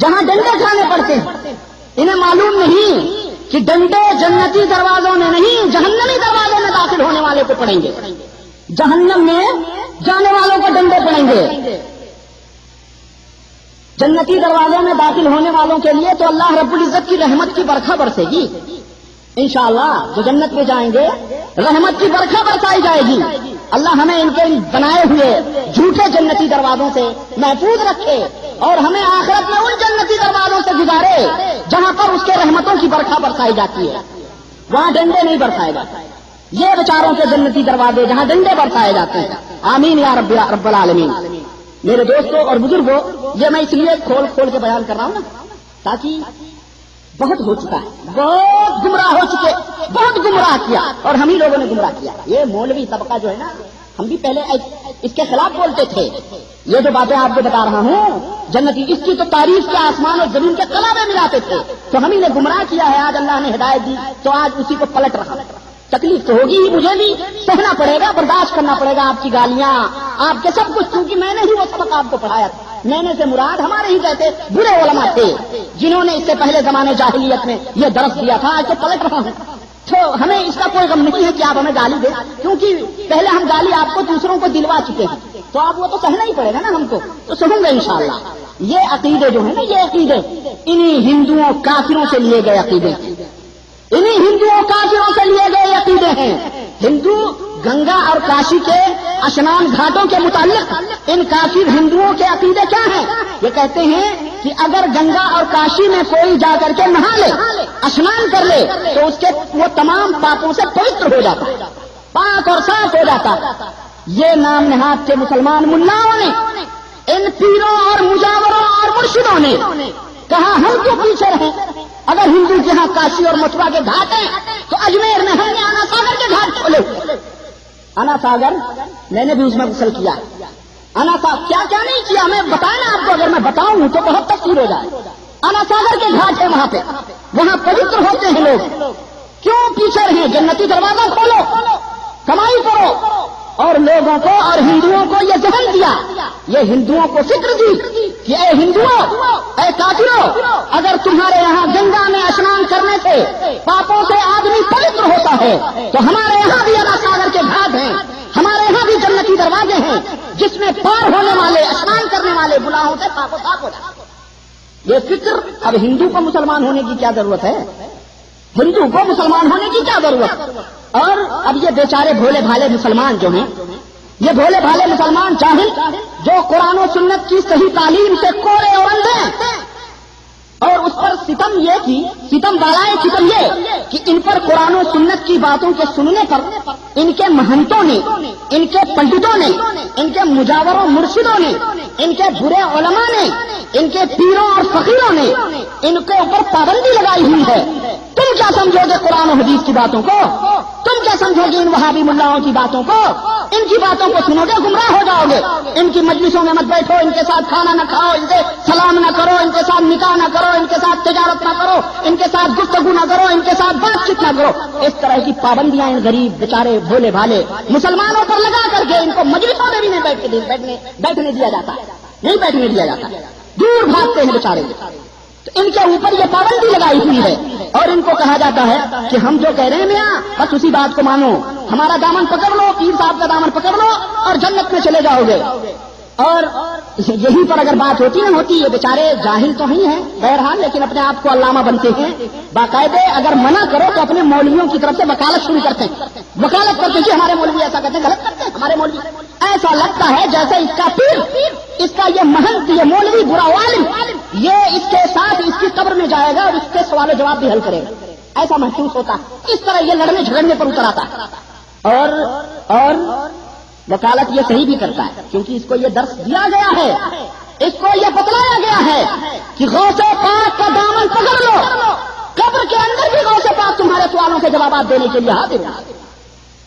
جہاں ڈنڈے کھانے پڑتے ہیں انہیں معلوم نہیں کہ ڈنڈے جنتی دروازوں میں نہیں جہنمی دروازوں میں داخل ہونے والے کو پڑیں گے، جہنم میں جانے والوں کو ڈنڈے پڑیں گے. جنتی دروازوں میں داخل ہونے والوں کے لیے تو اللہ رب العزت کی رحمت کی برکھا برسے گی انشاءاللہ. جو جنت میں جائیں گے رحمت کی برکھا برسائی جائے گی. اللہ ہمیں ان کے بنائے ہوئے جھوٹے جنتی دروازوں سے محفوظ رکھے اور ہمیں آخرت میں ان جنتی دروازوں سے گزارے جہاں پر اس کے رحمتوں کی برکھا برسائی جاتی ہے. وہاں ڈنڈے نہیں برسائے جاتے. یہ بیچاروں کے جنتی دروازے جہاں ڈنڈے برسائے جاتے ہیں. آمین یا رب العالمین. میرے دوستوں اور بزرگوں، یہ میں اس لیے کھول کے بیان کر رہا ہوں نا تاکہ بہت ہو چکا ہے، بہت گمراہ ہو چکے، بہت گمراہ کیا اور ہم ہی لوگوں نے گمراہ کیا. یہ مولوی طبقہ جو ہے نا، ہم بھی پہلے اس کے خلاف بولتے تھے. یہ جو باتیں آپ کو بتا رہا ہوں جنتی، اس کی تو تعریف کے آسمان اور زمین کے کلابے ملاتے تھے تو ہم ہی نے گمراہ کیا ہے. آج اللہ نے ہدایت دی تو آج اسی کو پلٹ رہا. تکلیف تو ہوگی ہی، مجھے بھی سہنا پڑے گا، برداشت کرنا پڑے گا آپ کی گالیاں، آپ کے سب کچھ، کیونکہ میں نے ہی وہ سبق آپ کو پڑھایا تھا. میں نے سے مراد ہمارے ہی کہتے برے علماء تھے جنہوں نے اس سے پہلے زمانے جاہلیت میں یہ درس دیا تھا. آج تو پلٹ رہا ہوں تو ہمیں اس کا کوئی غم نہیں ہے کہ آپ ہمیں گالی دیں، کیونکہ پہلے ہم گالی آپ کو دوسروں کو دلوا چکے ہیں تو آپ وہ تو سہنا ہی پڑے گا نا ہم کو، تو سہوں گے انشاءاللہ. یہ عقیدے جو ہیں نا، یہ عقیدے انہی ہندوؤں کافروں سے لیے گئے عقیدے، انہی ہندوؤں کافروں سے لیے گئے عقیدے ہیں. ہندو گنگا اور کاشی کے اشنان گھاٹوں کے متعلق ان کافر ہندوؤں کے عقیدے کیا ہیں؟ یہ کہتے ہیں کہ اگر گنگا اور کاشی میں کوئی جا کر کے نہا لے، اشنان کر لے تو اس کے وہ تمام پاپوں سے پوتر ہو جاتا، پاک اور صاف ہو جاتا. یہ نام نہاد کے مسلمان ملاؤں نے، ان پیروں اور مجاوروں اور مرشدوں نے کہا ہم کیوں پیچھے رہیں؟ اگر ہندو کے ہاں کاشی اور متھرا کے گھاٹ ہیں تو اجمیر میں ہم نے آنا ساگر کے گھاٹ کھولے. آنا ساگر میں نے بھی اس میں غسل کیا. آنا ساگر کیا نہیں کیا میں بتائیں نا آپ کو، اگر میں بتاؤں تو بہت تفصیل ہو جائے. آنا ساگر کے گھاٹ ہے وہاں پہ، وہاں پوتر ہوتے ہیں لوگ. کیوں پیچھے رہیں؟ جنتی دروازہ کھولو، کمائی کرو. اور لوگوں کو اور ہندوؤں کو یہ ذہن دیا، یہ ہندوؤں کو فکر دی کہ اے ہندوؤں، اے کافروں، اگر تمہارے یہاں گنگا میں اسنان کرنے سے پاپوں سے آدمی پوتر ہوتا ہے تو ہمارے یہاں بھی آنا ساگر کے گھاٹ ہیں، ہمارے یہاں بھی جنتی دروازے ہیں جس میں پار ہونے والے، اسنان کرنے والے گناہوں سے پاک و صاف ہو جاتے. یہ فکر اب ہندو کو مسلمان ہونے کی کیا ضرورت ہے؟ ہندو کو مسلمان ہونے کی کیا ضرورت؟ اور اب یہ بیچارے بھولے بھالے مسلمان جو ہیں، یہ بھولے بھالے مسلمان جاہل جو قرآن و سنت کی صحیح تعلیم سے کوڑے اور اندھے ہیں، اور اس پر ستم یہ کی ستم بالائے ستم یہ کہ ان پر قرآن و سنت کی باتوں کے سننے پر ان کے مہنتوں نے، ان کے پنڈتوں نے، ان کے مجاور و مرشدوں نے، ان کے برے علماء نے، ان کے پیروں اور فقیروں نے ان کے اوپر پابندی لگائی ہوئی ہے۔ تم کیا سمجھو گے قرآن و حدیث کی باتوں کو؟ تم کیا سمجھو گے ان وہابی ملاؤں کی باتوں کو؟ ان کی باتوں کو سنو گے گمراہ ہو جاؤ گے۔ ان کی مجلسوں میں مت بیٹھو، ان کے ساتھ کھانا نہ کھاؤ، ان سے سلام نہ کرو، ان کے ساتھ نکاح نہ کرو، ان کے ساتھ تجارت نہ کرو، ان کے ساتھ گفتگو نہ کرو، ان کے ساتھ بات چیت نہ کرو۔ اس طرح کی پابندیاں ان غریب بیچارے بھولے بھالے مسلمانوں پر لگا کر کے ان کو مجلسوں میں بھی نہیں بیٹھنے دیا جاتا، نہیں بیٹھنے دیا جاتا، دور بھاگتے ہیں بیچارے۔ تو ان کے اوپر یہ پابندی لگائی ہوئی ہے، اور ان کو کہا جاتا ہے کہ ہم جو کہہ رہے ہیں میاں بس اسی بات کو مانو، ہمارا دامن پکڑ لو، پیر صاحب کا دامن پکڑ لو اور جنت میں چلے جاؤ گے۔ اور یہی پر اگر بات ہوتی نہ ہوتی، یہ بیچارے جاہل تو ہی ہیں بہرحال، لیکن اپنے آپ کو علامہ بنتے ہیں، باقاعدے اگر منع کرو تو اپنے مولویوں کی طرف سے وکالت شروع کرتے ہیں، وکالت کرتے ہیں کہ ہمارے مولوی ایسا کرتے ہیں، غلط کرتے ہیں ہمارے مولوی۔ ایسا لگتا ہے جیسے اس کا پیر، اس کا یہ مہنت، یہ مولوی برا عالم، یہ اس کے ساتھ اس کی قبر میں جائے گا اور اس کے سوال و جواب بھی حل کرے گا، ایسا محسوس ہوتا ہے۔ اس طرح یہ لڑنے جھگڑنے پر اتر آتا ہے، اور وکالت یہ صحیح بھی کرتا ہے، کیونکہ اس کو یہ درس دیا گیا ہے، اس کو یہ بتلایا گیا ہے کہ غوث پاک کا دامن پکڑ لو، قبر کے اندر بھی غوث پاک تمہارے سوالوں کے جوابات دینے کے لیے حاضر ہے۔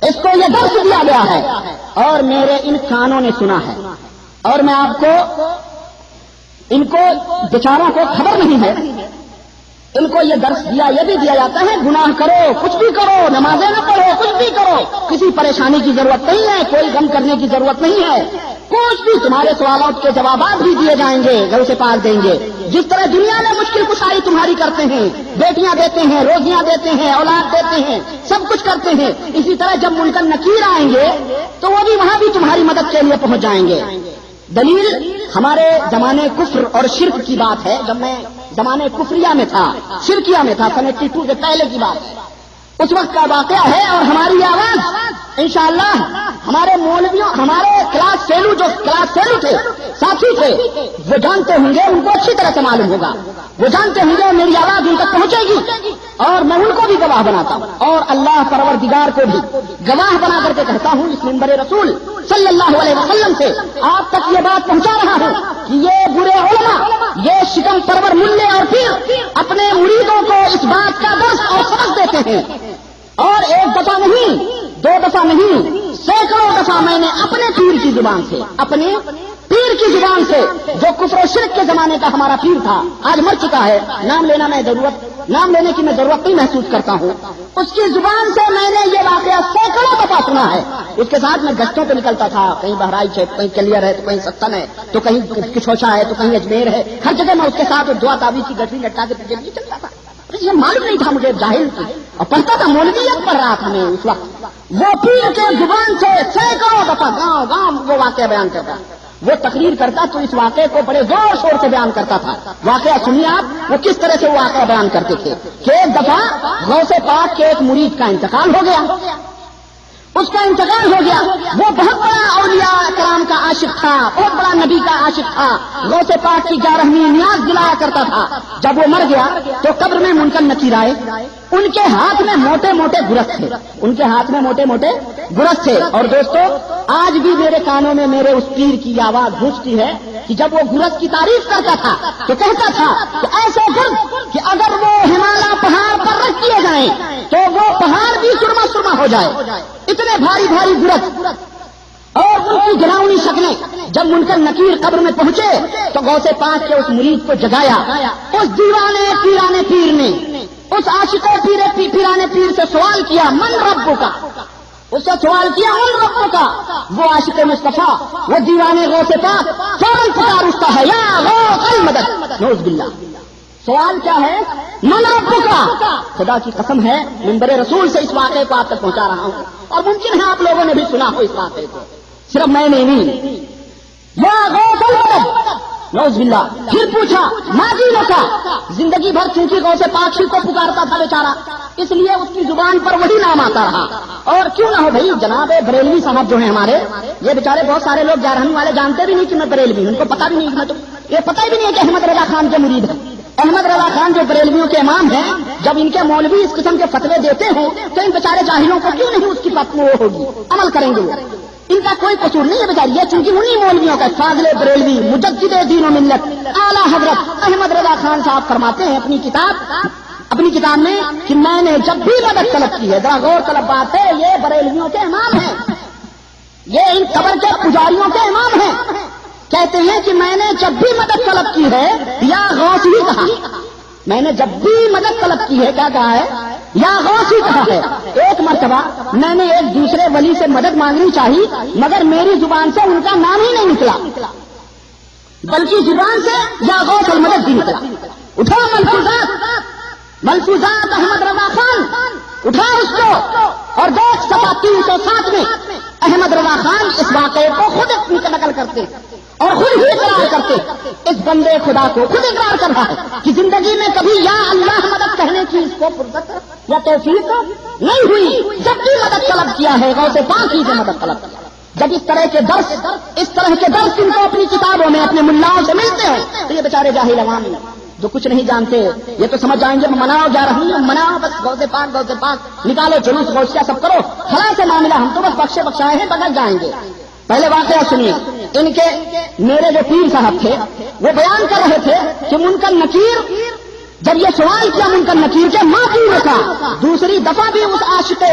اس کو یہ درس دیا گیا ہے، اور میرے ان کانوں نے سنا ہے، اور میں آپ کو، ان کو بیچاروں کو خبر نہیں ہے، ان کو یہ درس دیا، یہ بھی دیا جاتا ہے گناہ کرو، کچھ بھی کرو، نمازیں نہ پڑھو، کچھ بھی کرو، کسی پریشانی کی ضرورت نہیں ہے، کوئی غم کرنے کی ضرورت نہیں ہے، کچھ بھی تمہارے سوالات کے جوابات بھی دیے جائیں گے، غوث پاک دیں گے۔ جس طرح دنیا میں مشکل کشائی تمہاری کرتے ہیں، بیٹیاں دیتے ہیں، روزیاں دیتے ہیں، اولاد دیتے ہیں، سب کچھ کرتے ہیں، اسی طرح جب منکر نکیر آئیں گے تو وہ بھی وہاں بھی تمہاری مدد کے لیے پہنچ جائیں گے۔ دلیل ہمارے زمانے کفر اور شرک کی بات ہے، جب میں زمانے کفریہ میں تھا، شرکیہ میں تھا، 82 سے پہلے کی بات ہے، اس وقت کا واقعہ ہے، اور ہماری آواز انشاءاللہ ہمارے مولویوں، ہمارے کلاس فیلو تھے، ساتھی تھے، وہ جانتے ہوں گے، ان کو اچھی طرح سے معلوم ہوگا، وہ جانتے ہوں گے میری آواز ان تک پہنچے گی، اور میں ان کو بھی گواہ بناتا ہوں، اور اللہ پروردگار کو بھی گواہ بنا کر کے کہتا ہوں اس منبر رسول صلی اللہ علیہ وسلم سے آپ تک یہ بات پہنچا رہا ہوں کہ یہ برے علماء، یہ شکم پرور ملے اور پیر اپنے مریدوں کو اس بات کا درس اور سبق دیتے ہیں، اور ایک دفعہ نہیں، دو دفعہ نہیں، سینکڑوں دفعہ میں نے اپنے پیر کی زبان سے، اپنے پیر کی زبان سے، جو کفر و شرک کے زمانے کا ہمارا پیر تھا، آج مر چکا ہے، نام لینے کی میں ضرورت نہیں محسوس کرتا ہوں، اس کی زبان سے میں نے یہ واقعہ سینکڑوں دفعہ سنا ہے۔ اس کے ساتھ میں گشتوں پہ نکلتا تھا، کہیں بہرائچ ہے، کہیں کلیئر ہے، تو کہیں ستن ہے، تو کہیں کچھوچا ہے، تو کہیں اجمیر ہے، ہر جگہ میں اس کے ساتھ دعا تعویذ کی گٹری لٹکا کے پیچھے نہیں چلتا تھا، یہ معلوم نہیں تھا مجھے، جاہل تھی، اور پڑھتا تھا، مولویت پڑھ رہا تھا میں اس وقت۔ وہ پیر کے زبان سے سینکڑوں دفعہ گاؤں وہ واقعہ بیان کرتا، وہ تقریر کرتا تو اس واقعے کو بڑے زور شور سے بیان کرتا تھا۔ واقعہ سنیے آپ، وہ کس طرح سے وہ واقعہ بیان کرتے تھے کہ ایک دفعہ غوث پاک کے ایک مرید کا انتقال ہو گیا، اس کا انتقال ہو گیا، وہ بہت بڑا اولیاء کرام کا عاشق تھا، بہت بڑا نبی کا عاشق تھا، غوث پاک کی 11ویں نیاز دلایا کرتا تھا۔ جب وہ مر گیا تو قبر میں منکر نکیر آئے، ان کے ہاتھ میں موٹے موٹے گرس تھے، ان کے ہاتھ میں موٹے موٹے گرس تھے، اور دوستو آج بھی میرے کانوں میں میرے اس پیر کی آواز گونجتی ہے کہ جب وہ گرس کی تعریف کرتا تھا تو کہتا تھا کہ ایسے گرس کہ اگر وہ ہمالیہ پہاڑ پر رکھ دیے جائیں تو وہ پہاڑ بھی سرما سرما ہو جائے، اتنے بھاری بھاری گرس، اور ان کی گراؤنی شکلیں۔ جب منکر نکیر قبر میں پہنچے تو غوث پاک کے اس مرید کو جگایا، اس دیوانے پیرانے پیر نے اس عاشق پیرانے پیر سے سوال کیا، من رب کا، اس سے سوال کیا من رب کا، وہ عاشق مصطفیٰ، وہ دیوانے غوث پاک فوراً پکار اٹھتا ہے، یا غوث المدد، نعوذ باللہ۔ سوال کیا ہے؟ من رب کا۔ خدا کی قسم ہے منبر رسول سے اس واقعے کو آپ تک پہنچا رہا ہوں، اور ممکن ہے آپ لوگوں نے بھی سنا ہو اس واقعے کو، صرف میں نے نہیں۔ یا غوث المدد، نعوذ باللہ. پھر پوچھا ماجینوں کا، زندگی بھر چونکہ غوث پاک ہی کو پکارتا تھا بیچارہ، اس لیے اس کی زبان پر وہی نام آتا رہا. اور کیوں نہ ہو بھائی، جناب بریلوی صاحب جو ہیں ہمارے، یہ بیچارے بہت سارے لوگ جارحمی والے جانتے بھی نہیں کہ میں بریلوی ہوں، ان کو پتا بھی نہیں، میں تو یہ پتہ بھی نہیں ہے کہ احمد رضا خان کے مرید ہیں. احمد رضا خان جو بریلویوں کے امام ہیں، جب ان کے مولوی اس قسم کے فتوے دیتے ہوں تو ان بیچارے جاہلوں کو کیوں نہیں اس کی فتوی وہ ہوگی، عمل کریں گے وہ. ان کا کوئی قصور نہیں ہے بیچاری، یہ چونکہ انہی مولویوں کا فاضل بریلوی مجدد دین و ملت اعلیٰ حضرت احمد رضا خان صاحب فرماتے ہیں اپنی کتاب میں کہ میں نے جب بھی مدد طلب کی ہے، ذرا غور طلب بات ہے، یہ بریلویوں کے امام ہیں، یہ ان قبر کے پجاریوں کے امام ہیں. کہتے ہیں کہ میں نے جب بھی مدد طلب کی ہے، یا غوث ہی کہا، میں نے جب بھی مدد طلب کی ہے، کیا کہا ہے؟ یا غوث ہی کہا ہے. ایک مرتبہ میں نے ایک دوسرے ولی سے مدد مانگنی چاہی، مگر میری زبان سے ان کا نام ہی نہیں نکلا، بلکہ زبان سے یا غوث المدد بھی نکلا. اٹھا ملفوظات احمد رضا خان، اٹھا اس کو اور دیکھ صفحہ 307 میں احمد رضا خان اس واقعے کو خود نقل کرتے اور خود ہی اقرار کرتے. اس بندے خدا کو خود اقرار کر رہا ہے کہ زندگی میں کبھی یا اللہ مدد کہنے کی اس کو فرصت یا توفیق نہیں ہوئی. جب بھی مدد طلب کیا ہے غوث پاک ہی سے مدد طلب کیا. جب اس طرح کے درس ان کو اپنی کتابوں میں اپنے ملاؤں سے ملتے ہیں تو یہ بیچارے جاہل عوام جو کچھ نہیں جانتے یہ تو سمجھ جائیں گے مناؤ جا رہی ہوں، مناؤ بس غوث پاک نکالو جلوس غوثیہ سب کرو، خلا سے معاملہ، ہم تو بس بخشائے ہیں بدل جائیں گے. پہلے واقعہ سنیے. ان کے میرے جو پیر صاحب تھے وہ بیان کر رہے تھے کہ منکر نکیر جب یہ سوال کیا منکر نکیر کے ماں پیر کا، دوسری دفعہ بھی اس عاشق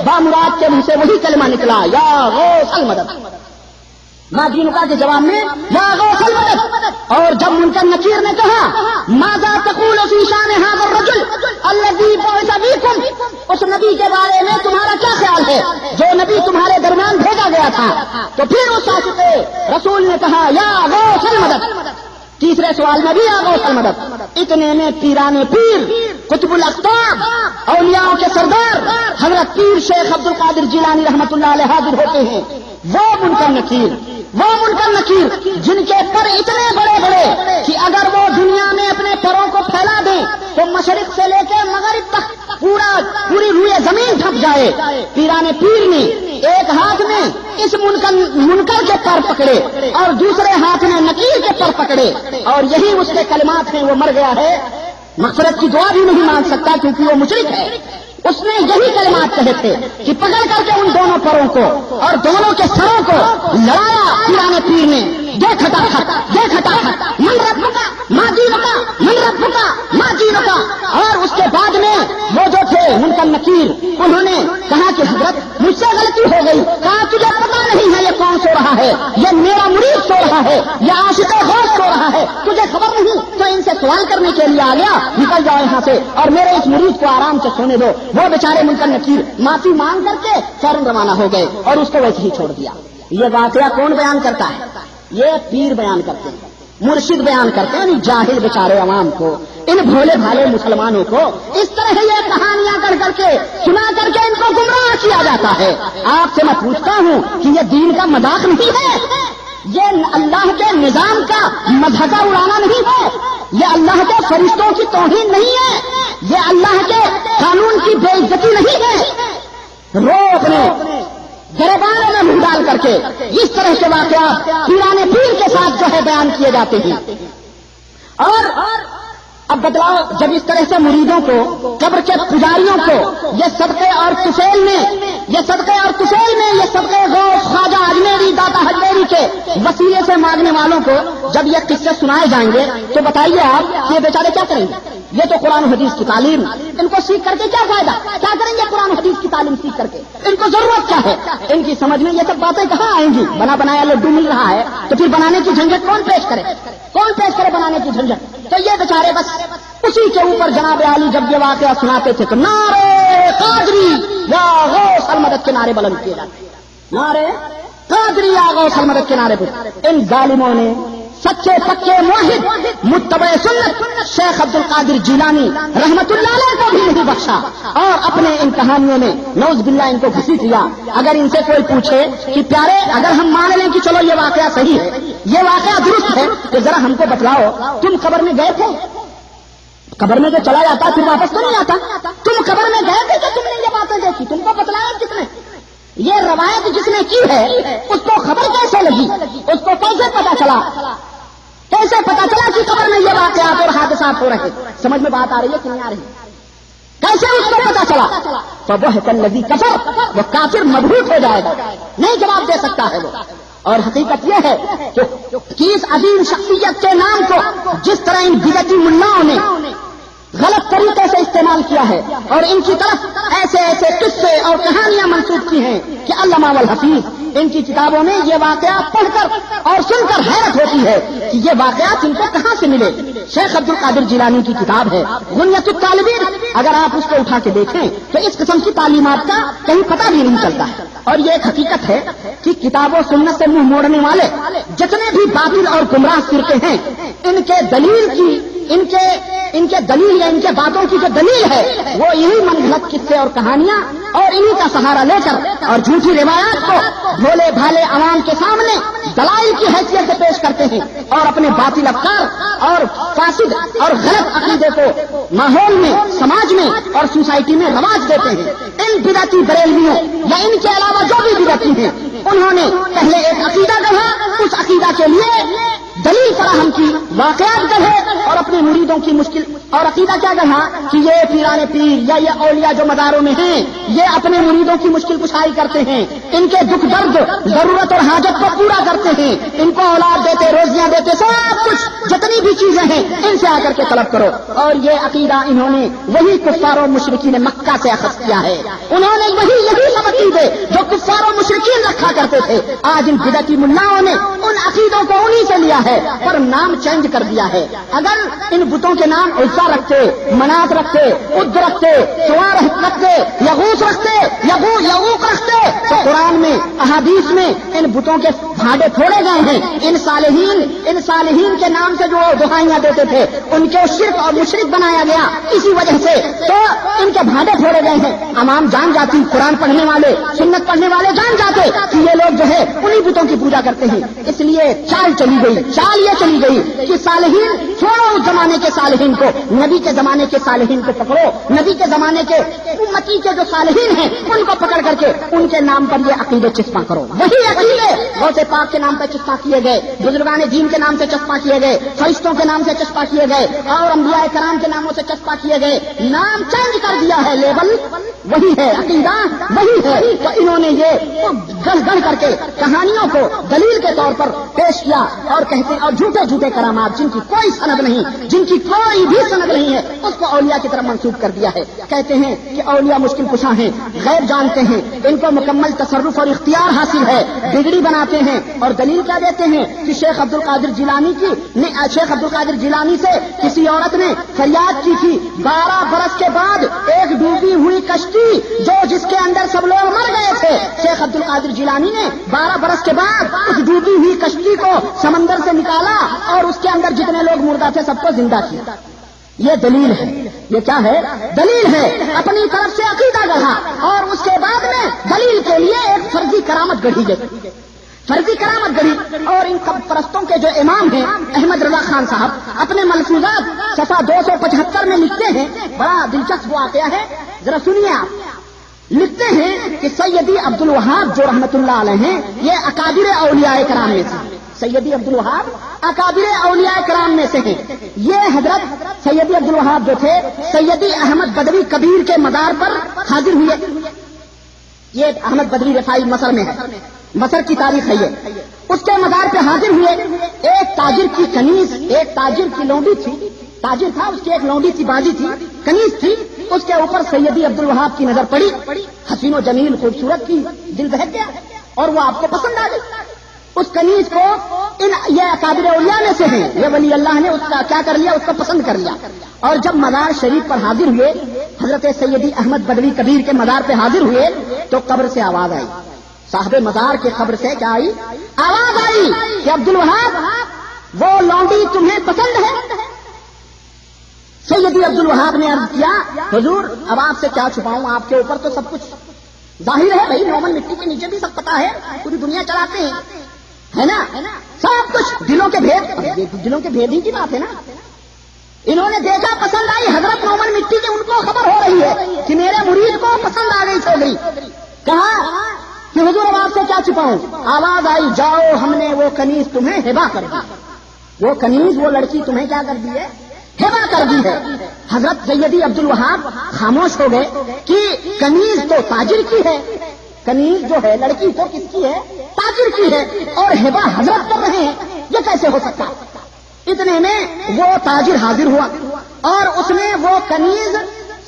بامراد کے منہ سے وہی کلمہ نکلا، یا غوث المدد. ماں جینکا کے جواب میں یا غوث المدد. اور جب منکر نکیر نے کہا ماذا تقول فی شان ھذا الرجل الذی بعث بکم، اس نبی کے بارے میں تمہارا کیا خیال ہے جو نبی تمہارے درمیان بھیجا گیا تھا؟ تو پھر اس عاشق رسول نے کہا یا غوث المدد. تیسرے سوال میں بھی یا غوث المدد. اتنے میں پیران پیر قطب الاقطاب اولیاء کے سردار حضرت پیر شیخ عبد القادر جیلانی رحمۃ اللہ علیہ حاضر ہوتے ہیں. وہ منکر نکیر جن کے پر اتنے بڑے بڑے کہ اگر وہ دنیا میں اپنے پروں کو پھیلا دیں تو مشرق سے لے کے مغرب تک پوری روئے زمین ڈھک جائے. پیران پیر نے ایک ہاتھ میں اس منکر کے پر پکڑے اور دوسرے ہاتھ میں نکیر کے پر پکڑے، اور یہی اس کے کلمات ہیں. وہ مر گیا ہے، مغفرت کی دعا بھی نہیں مانگ سکتا کیونکہ وہ مشرک ہے. اس نے یہی کلمات کہے تھے کہ پکڑ کر کے ان دونوں پروں کو اور دونوں کے سروں کو لڑایا پیرانے پیر نے. دیکھ ہٹا من ربکا ماں جینکا، من ربکا ماں جینکا. اور اس کے بعد میں وہ جو تھے منکر نکیر انہوں نے کہا کہ حضرت مجھ سے غلطی ہو گئی. کہا تجھے پتا نہیں ہے یہ کون سو رہا ہے؟ یہ میرا مرید سو رہا ہے، یہ عاشق غوث سو رہا ہے، تجھے خبر نہیں؟ تو ان سے سوال کرنے کے لیے آ گیا، نکل جاؤ یہاں سے اور میرے اس مرید کو آرام سے سونے دو. وہ بیچارے منکر نکیر معافی مانگ کر کے فوراً روانہ ہو گئے اور اس کو ویسے ہی چھوڑ دیا. یہ واقعہ کون بیان کرتا ہے؟ یہ پیر بیان کرتے ہیں، مرشد بیان کرتے ہیں. جاہل بیچارے عوام کو، ان بھولے بھالے مسلمانوں کو اس طرح یہ کہانیاں کر کر کے سنا کر کے ان کو گمراہ کیا جاتا ہے. آپ سے میں پوچھتا ہوں کہ یہ دین کا مذاق نہیں ہے، یہ اللہ کے نظام کا مذہقہ اڑانا نہیں ہے، یہ اللہ کے فرشتوں کی توہین نہیں ہے، یہ اللہ کے قانون کی بے عزتی نہیں ہے. رو اپنے گریبانوں میں منہ ڈال کر کے اس طرح کے واقعات پیرانے پیر کے ساتھ جو ہے بیان کیے جاتے ہیں. اور اب بتلاؤ جب اس طرح سے مریدوں کو، قبر کے پجاریوں کو یہ صدقے اور طفیل میں یہ صدقے غوث خواجہ اجمیری داتا حجمیری کے وسیلے سے مانگنے والوں کو جب یہ قصے سنائے جائیں گے تو بتائیے آپ کہ یہ بیچارے کیا کریں گے؟ یہ تو قرآن حدیث کی تعلیم، ان کو سیکھ کر کے کیا فائدہ؟ کیا کریں گے قرآن حدیث کی تعلیم سیکھ کر کے؟ ان کو ضرورت کیا ہے؟ ان کی سمجھ میں یہ سب باتیں کہاں آئیں گی؟ بنا بنایا لڈو مل رہا ہے تو پھر بنانے کی جھنجھٹ کون پیش کرے بنانے کی جھنجھٹ؟ تو یہ بیچارے بس اسی کے اوپر جناب عالی جب یہ واقعہ سناتے تھے تو نعرے قادری یا غوث المدد کے نعرے بلند کیے جاتے، نعرے قادری یا غوث المدد کے نعرے پر. ان ظالموں نے سچے پکے موحد متبع سنت شیخ عبد القادر جیلانی رحمت اللہ علیہ کو بھی نہیں بخشا، اور اپنے ان کہانیوں میں نعوذ باللہ ان کو گھسیٹ لیا۔ اگر ان سے کوئی پوچھے کہ پیارے اگر ہم مان لیں کہ چلو یہ واقعہ صحیح ہے، یہ واقعہ درست ہے، تو ذرا ہم کو بتلاؤ تم قبر میں گئے تھے؟ قبر میں جو چلا جاتا پھر واپس تو نہیں آتا، تم قبر میں گئے تھے کہ تم نے یہ باتیں دیکھی؟ تم کو بتلایا کس نے؟ یہ روایت جس نے کی ہے اس کو خبر کیسے لگی؟ اس کو کیسے پتا چلا؟ کیسے پتا چلا کہ قبر میں یہ واقعات اور حادثات ہو رہے؟ سمجھ میں بات آ رہی ہے کہ نہیں آ رہی؟ کیسے اس کو پتا چلا؟ فَبُهِتَ الَّذِي كَفَرَ، وہ کافر مبہوت ہو جائے گا، نہیں جواب دے سکتا ہے وہ۔ اور حقیقت یہ ہے کہ اس عظیم شخصیت کے نام کو جس طرح ان بدعتی ملاؤں نے غلط طریقے سے استعمال کیا ہے اور ان کی طرف ایسے ایسے قصے اور کہانیاں منسوب کی ہیں کہ علامہ والحفیظ ان کی کتابوں میں یہ واقعات پڑھ کر اور سن کر حیرت ہوتی ہے کہ یہ واقعات ان کو کہاں سے ملے۔ شیخ عبد القادر جیلانی کی کتاب ہے غنیۃ الطالبین، اگر آپ اس کو اٹھا کے دیکھیں تو اس قسم کی تعلیمات کا کہیں پتہ بھی نہیں چلتا ہے۔ اور یہ ایک حقیقت ہے کہ کتاب و سنت سے منہ موڑنے والے جتنے بھی باطل اور گمراہ فرقے ہیں، ان کے دلیل کی ان کے دلیل یا ان کے باتوں کی جو دلیل ہے وہ یہی من گھڑت قصے اور کہانیاں اور انہی کا سہارا لے کر اور جھوٹی روایات کو بھولے بھالے عوام کے سامنے دلائل کی حیثیت سے پیش کرتے ہیں اور اپنے باطل افکار اور فاسد اور غلط عقیدے کو ماحول میں، سماج میں اور سوسائٹی میں رواج دیتے ہیں۔ ان بدعتی بریلویوں یا ان کے علاوہ جو بھی بدعتی ہیں انہوں نے پہلے ایک عقیدہ گڑھا، اس عقیدہ کے لیے دلیل فراہم کی، واقعات گڑھے اور اپنے مریدوں کی مشکل اور عقیدہ کیا گڑھا کہ یہ پیران پیر یا یہ اولیاء جو مداروں میں ہیں یہ اپنے مریدوں کی مشکل کشائی کرتے ہیں، ان کے دکھ درد ضرورت اور حاجت کو پورا کرتے ہیں، ان کو اولاد دیتے، روزیاں دیتے، سب کچھ جتنی بھی چیزیں ہیں ان سے آ کر کے طلب کرو۔ اور یہ عقیدہ انہوں نے وہی کفار و مشرکین مکہ سے اخذ کیا ہے، انہوں نے یہی سب عقیدے جو کفار و مشرکین رکھا کرتے تھے آج ان بدعتی ملاؤں نے ان عقیدوں کو انہی سے لیا ہے پر نام چینج کر دیا ہے۔ اگر ان بتوں کے نام عزا رکھتے، منات رکھتے، اد رکھتے، سوار رکھتے، یغوث رکھتے، یغوق رکھتے تو قرآن میں، احادیث میں ان بتوں کے بھاڑے پھوڑے گئے ہیں۔ ان صالحین کے نام سے جو دعائیاں دیتے تھے ان کے شرک اور مشرک بنایا گیا، اسی وجہ سے تو ان کے بھاڑے پھوڑے گئے ہیں۔ عوام جان جاتی، قرآن پڑھنے والے، سنت پڑھنے والے جان جاتے کہ یہ لوگ جو ہے انہی بتوں کی پوجا کرتے ہیں۔ اس لیے چال یہ چلی گئی کہ صالحین چھوڑو، اس زمانے کے صالحین کو، نبی کے زمانے کے صالحین کو پکڑو، نبی کے زمانے کے امتی کے جو صالحین ہیں ان کو پکڑ کر کے ان کے نام پر یہ عقیدے چسپاں کرو۔ وہی عقیدے غوث پاک کے نام پہ چسپاں کیے گئے، بزرگان دین کے نام سے چسپاں کیے گئے، فرشتوں کے نام سے چسپاں کیے گئے اور انبیاء کرام کے ناموں سے چسپاں کیے گئے، نام چینج کر دیا ہے، لیبل وہی ہے، عقیدہ وہی ہے۔ تو انہوں نے یہ گڑھ کر کے کہانیوں کو دلیل کے طور پر پیش کیا اور کہتے اور جھوٹے کرامات جن کی کوئی سند نہیں، جن کی کوئی بھی سند نہیں ہے، اس کو اولیاء کی طرف منسوب کر دیا ہے۔ کہتے ہیں کہ اولیاء مشکل کشا ہیں، غیب جانتے ہیں، ان کو مکمل تصرف اور اختیار حاصل ہے، بگڑی بناتے ہیں اور دلیل کیا دیتے ہیں کہ شیخ عبد القادر جیلانی سے کسی عورت نے فریاد کی تھی 12 برس کے بعد ایک ڈوبی ہوئی کشتی جس کے اندر سب لوگ مر گئے تھے، شیخ عبد القادر جیلانی نے 12 برس کے بعد اس ڈوبی ہوئی کشتی کو سمندر سے نکالا اور اس کے اندر جتنے لوگ مردہ تھے سب کو زندہ کیا۔ یہ دلیل ہے، یہ کیا ہے؟ دلیل ہے، اپنی طرف سے عقیدہ گڑھا اور اس کے بعد میں دلیل کے لیے ایک فرضی کرامت گڑھی گئی، فرضی کرامت گڑھی۔ اور ان قبر پرستوں کے جو امام ہیں احمد رضا خان صاحب اپنے ملفوظات صفحہ 275 میں لکھتے ہیں، بڑا دلچسپ واقعہ ہے، ذرا سنیے آپ۔ لکھتے ہیں کہ سیدی عبد الوہاب جو رحمت اللہ علیہ ہیں یہ اکابر اولیاء کرام میں سے، سیدی عبد الوہاب اکابر اولیاء کرام میں سے ہیں۔ یہ حضرت سیدی عبد الوہاب جو تھے سیدی احمد بدوی کبیر کے مزار پر حاضر ہوئے۔ یہ احمد بدوی رفاعی مصر میں ہے، مصر کی تاریخ ہے یہ۔ اس کے مزار پہ حاضر ہوئے، ایک تاجر کی کنیز، ایک تاجر کی لونڈی تھی، تاجر تھا، اس کی ایک لونڈی تھی، باجی تھی، کنیز تھی، اس کے اوپر سیدی عبد الوہاب کی نظر پڑی، حسین و جمیل خوبصورت تھی، دل بہک گیا اور وہ آپ کو پسند آ گئی۔ اس کنیز کو یہ اکابر اولیاء میں سے ہیں، یہ ولی اللہ نے اس کا کیا کر لیا، اس کو پسند کر لیا۔ اور جب مزار شریف پر حاضر ہوئے، حضرت سیدی احمد بدوی کبیر کے مزار پہ حاضر ہوئے تو قبر سے آواز آئی، صاحب مزار کے قبر سے کیا آئی؟ آواز آئی کہ عبد الوہاب وہ لونڈی تمہیں پسند ہے؟ سیدی عبد الوہاب نے عرض کیا حضور اب آپ سے کیا چھپاؤں، آپ کے اوپر تو سب کچھ ظاہر ہے، بھائی نومن مٹی کے نیچے بھی سب پتا ہے، پوری دنیا چلاتے ہیں، ہے نا، سب کچھ دلوں کے بھید ہی کی بات ہے نا۔ انہوں نے دیکھا پسند آئی حضرت نومن مٹی کی، ان کو خبر ہو رہی ہے کہ میرے مرید کو پسند آ گئی چھوکری، کہا کہ حضور اب آپ سے کیا چھپاؤں، آواز آئی جاؤ ہم نے وہ کنیز تمہیں ہبا کر دی، وہ کنیز وہ لڑکی تمہیں کیا کر دی ہے، ہبا کر دی ہے۔ حضرت سیدی عبد الوہاب خاموش ہو گئے کہ کنیز تو تاجر کی ہے، کنیز جو ہے لڑکی تو کس کی ہے، تاجر کی ہے، اور ہبا حضرت کر رہے ہیں، یہ کیسے ہو سکتا؟ اتنے میں وہ تاجر حاضر ہوا اور اس نے وہ کنیز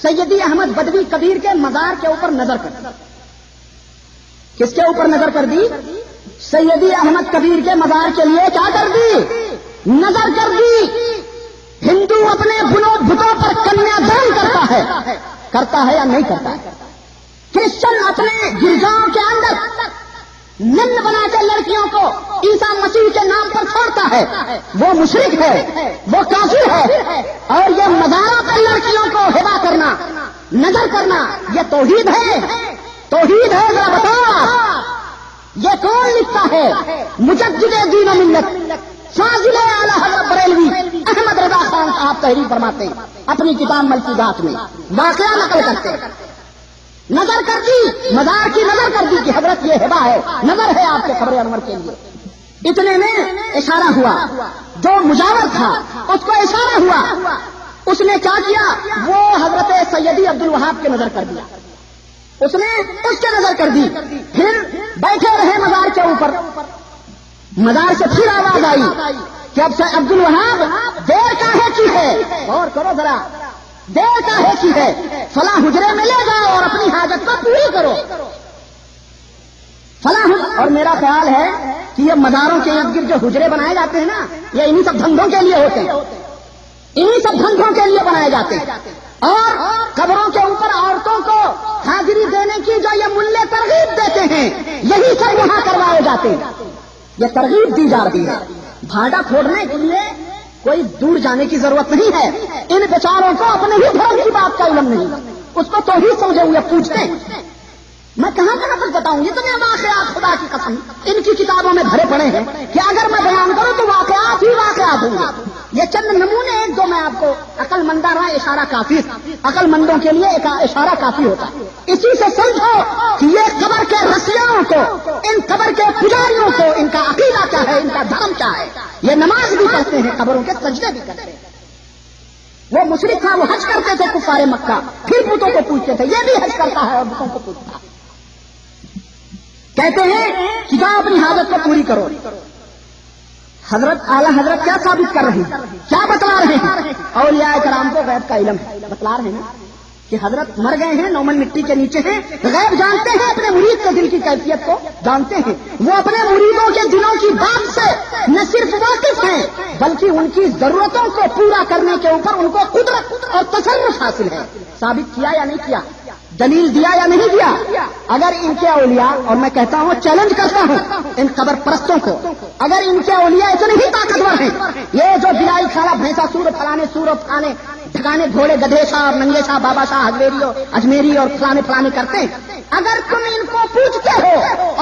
سیدی احمد بدوی کبیر کے مزار کے اوپر نظر کر دی۔ کس کے اوپر نظر کر دی؟ سیدی احمد کبیر کے مزار کے لیے کیا کر دی؟ نظر کر دی۔ ہندو اپنے بتوں پر کنیا دان کرتا ہے یا نہیں کرتا ہے؟ کرسچن اپنے گرجاؤں کے اندر نن بنا کے لڑکیوں کو عیسیٰ مسیح کے نام پر چھوڑتا ہے، وہ مشرک ہے، وہ کافر ہے۔ اور یہ مزاروں پر لڑکیوں کو ہبا کرنا، نظر کرنا، یہ توحید ہے؟ توحید ہے؟ ذرا بتاؤ یہ کون لکھتا ہے؟ مجدد دین و ملت فاضل اعلی حضرت بریلوی احمد رضا خان صاحب تحریر فرماتے ہیں اپنی کتاب ملفوظات میں، واقعہ نقل کرتے ہیں۔ نظر کر دی، مزار کی نظر کر دی کہ حضرت یہ ہبا ہے، نظر ہے آپ کے قبر انور کے لیے۔ اتنے میں اشارہ ہوا، جو مجاور تھا اس کو اشارہ ہوا، اس نے کیا کیا، وہ حضرت سیدی عبد الوہاب کے نظر کر دیا، اس نے اس کے نظر کر دی۔ پھر بیٹھے رہے مزار کے اوپر، مزار سے پھر آواز آئی کہ اب سے عبد الوہاب دیر کاہے کی ہے، غور کرو ذرا، دیر کاہے کی ہے، فلاں حجرے میں لے جاؤ اور اپنی حاجت کو پوری کرو، فلاں۔ اور میرا خیال ہے کہ یہ مزاروں کے ارد گرد جو حجرے بنائے جاتے ہیں نا، یہ انہی سب دھندوں کے لیے ہوتے ہیں، انہی سب دھندوں کے لیے بنائے جاتے ہیں۔ اور قبروں کے اوپر عورتوں کو حاضری دینے کی جو یہ ملے ترغیب دیتے ہیں، یہی سب وہاں کروائے جاتے ہیں، یہ ترغیب دی جا رہی ہے۔ بھانڈا کھودنے کے لیے کوئی دور جانے کی ضرورت نہیں ہے، ان بیچاروں کو اپنے ہی دھرم کی بات کا علم نہیں، اس کو توحید سمجھے ہوئے پوچھتے ہیں۔ میں کہاں کا نفل بتاؤں، اتنے واقعات خدا کی قسم ان کی کتابوں میں بھرے پڑے ہیں کہ اگر میں بیان کروں تو واقعات ہی واقعات ہوں گے۔ یہ چند نمونے ایک دو میں آپ کو، عقل مندانہ اشارہ کافی، عقل مندوں کے لیے ایک اشارہ کافی ہوتا ہے۔ اسی سے سمجھو کہ یہ قبر کے رسیاؤں کو، ان قبر کے پجاریوں کو، ان کا عقیدہ کیا ہے، ان کا دھرم کیا ہے۔ یہ نماز بھی پڑھتے ہیں، قبروں کے سجدے بھی کرتے ہیں۔ وہ مشرک تھا، وہ حج کرتے تھے کفار مکہ، پھر بتوں کو پوچھتے تھے، یہ بھی حج کرتا ہے اور بتوں کو پوچھتا ہے۔ کہتے ہیں کہ جاؤ اپنی حاجت کو پوری کرو۔ حضرت اعلیٰ حضرت کیا ثابت کر رہے ہیں، کیا بتلا رہے ہیں؟ اولیاء کرام کو غیب کا علم ہے، بتلا رہے ہیں کہ حضرت مر گئے ہیں، نومن مٹی کے نیچے ہیں، غیب جانتے ہیں، اپنے مرید کے دل کی کیفیت کو جانتے ہیں۔ وہ اپنے مریدوں کے دلوں کی بات سے نہ صرف واقف ہیں بلکہ ان کی ضرورتوں کو پورا کرنے کے اوپر ان کو قدرت اور تصرف حاصل ہے۔ ثابت کیا یا نہیں کیا، دلیل دیا یا نہیں دیا؟ اگر ان کے اولیاء، اور میں کہتا ہوں چیلنج کرتا ہوں ان قبر پرستوں کو، اگر ان کے اولیاء اتنے ہی طاقتور ہیں، یہ جو بلائی کھانا بھینسا سور پھلانے، سور پھلانے، ٹھکانے گھوڑے گدھے شاہ اور ننگے شاہ، بابا شاہ اجمیری اور فلانے فلانے کرتے ہیں، اگر تم ان کو پوچھتے ہو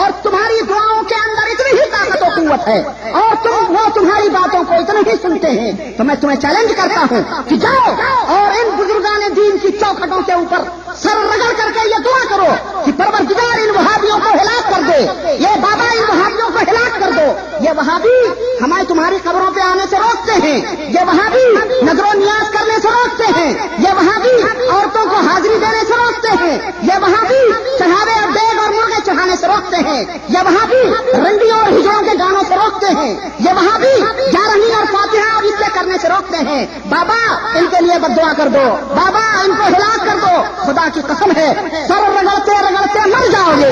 اور تمہاری دعاؤں کے اندر اتنی ہی طاقت و قوت ہے اور وہ تمہاری باتوں کو اتنے ہی سنتے ہیں، تو میں تمہیں چیلنج کرتا ہوں کہ جاؤ اور ان بزرگان دین کی چوکھٹوں کے اوپر سر رگڑ کر کے یہ دعا کرو کہ پروردگار ان وہابیوں کو ہلاک کر دے، یہ بابا ان وہابیوں کو ہلاک کر دو، یہ وہابی ہمیں تمہاری قبروں پہ آنے سے روکتے ہیں، یہ وہابی نظر و نیاز کرنے سے روکتے ہیں، یہ وہابی عورتوں کو حاضری دینے سے روکتے ہیں، یہ وہابی چڑھاوے اور دیگ اور مرغے چڑھانے سے روکتے ہیں، یہ وہابی رنڈی اور ہجڑوں کے گانوں سے روکتے ہیں، یہ وہابی گیارہویں اور فاتحہ اور اس سے کرنے سے روکتے ہیں۔ بابا ان کے لیے بد دعا کر دو، بابا ان کو ہلاک کر دو، خدا کی قسم ہے سر رگڑتے رگڑتے مر جاؤ گے۔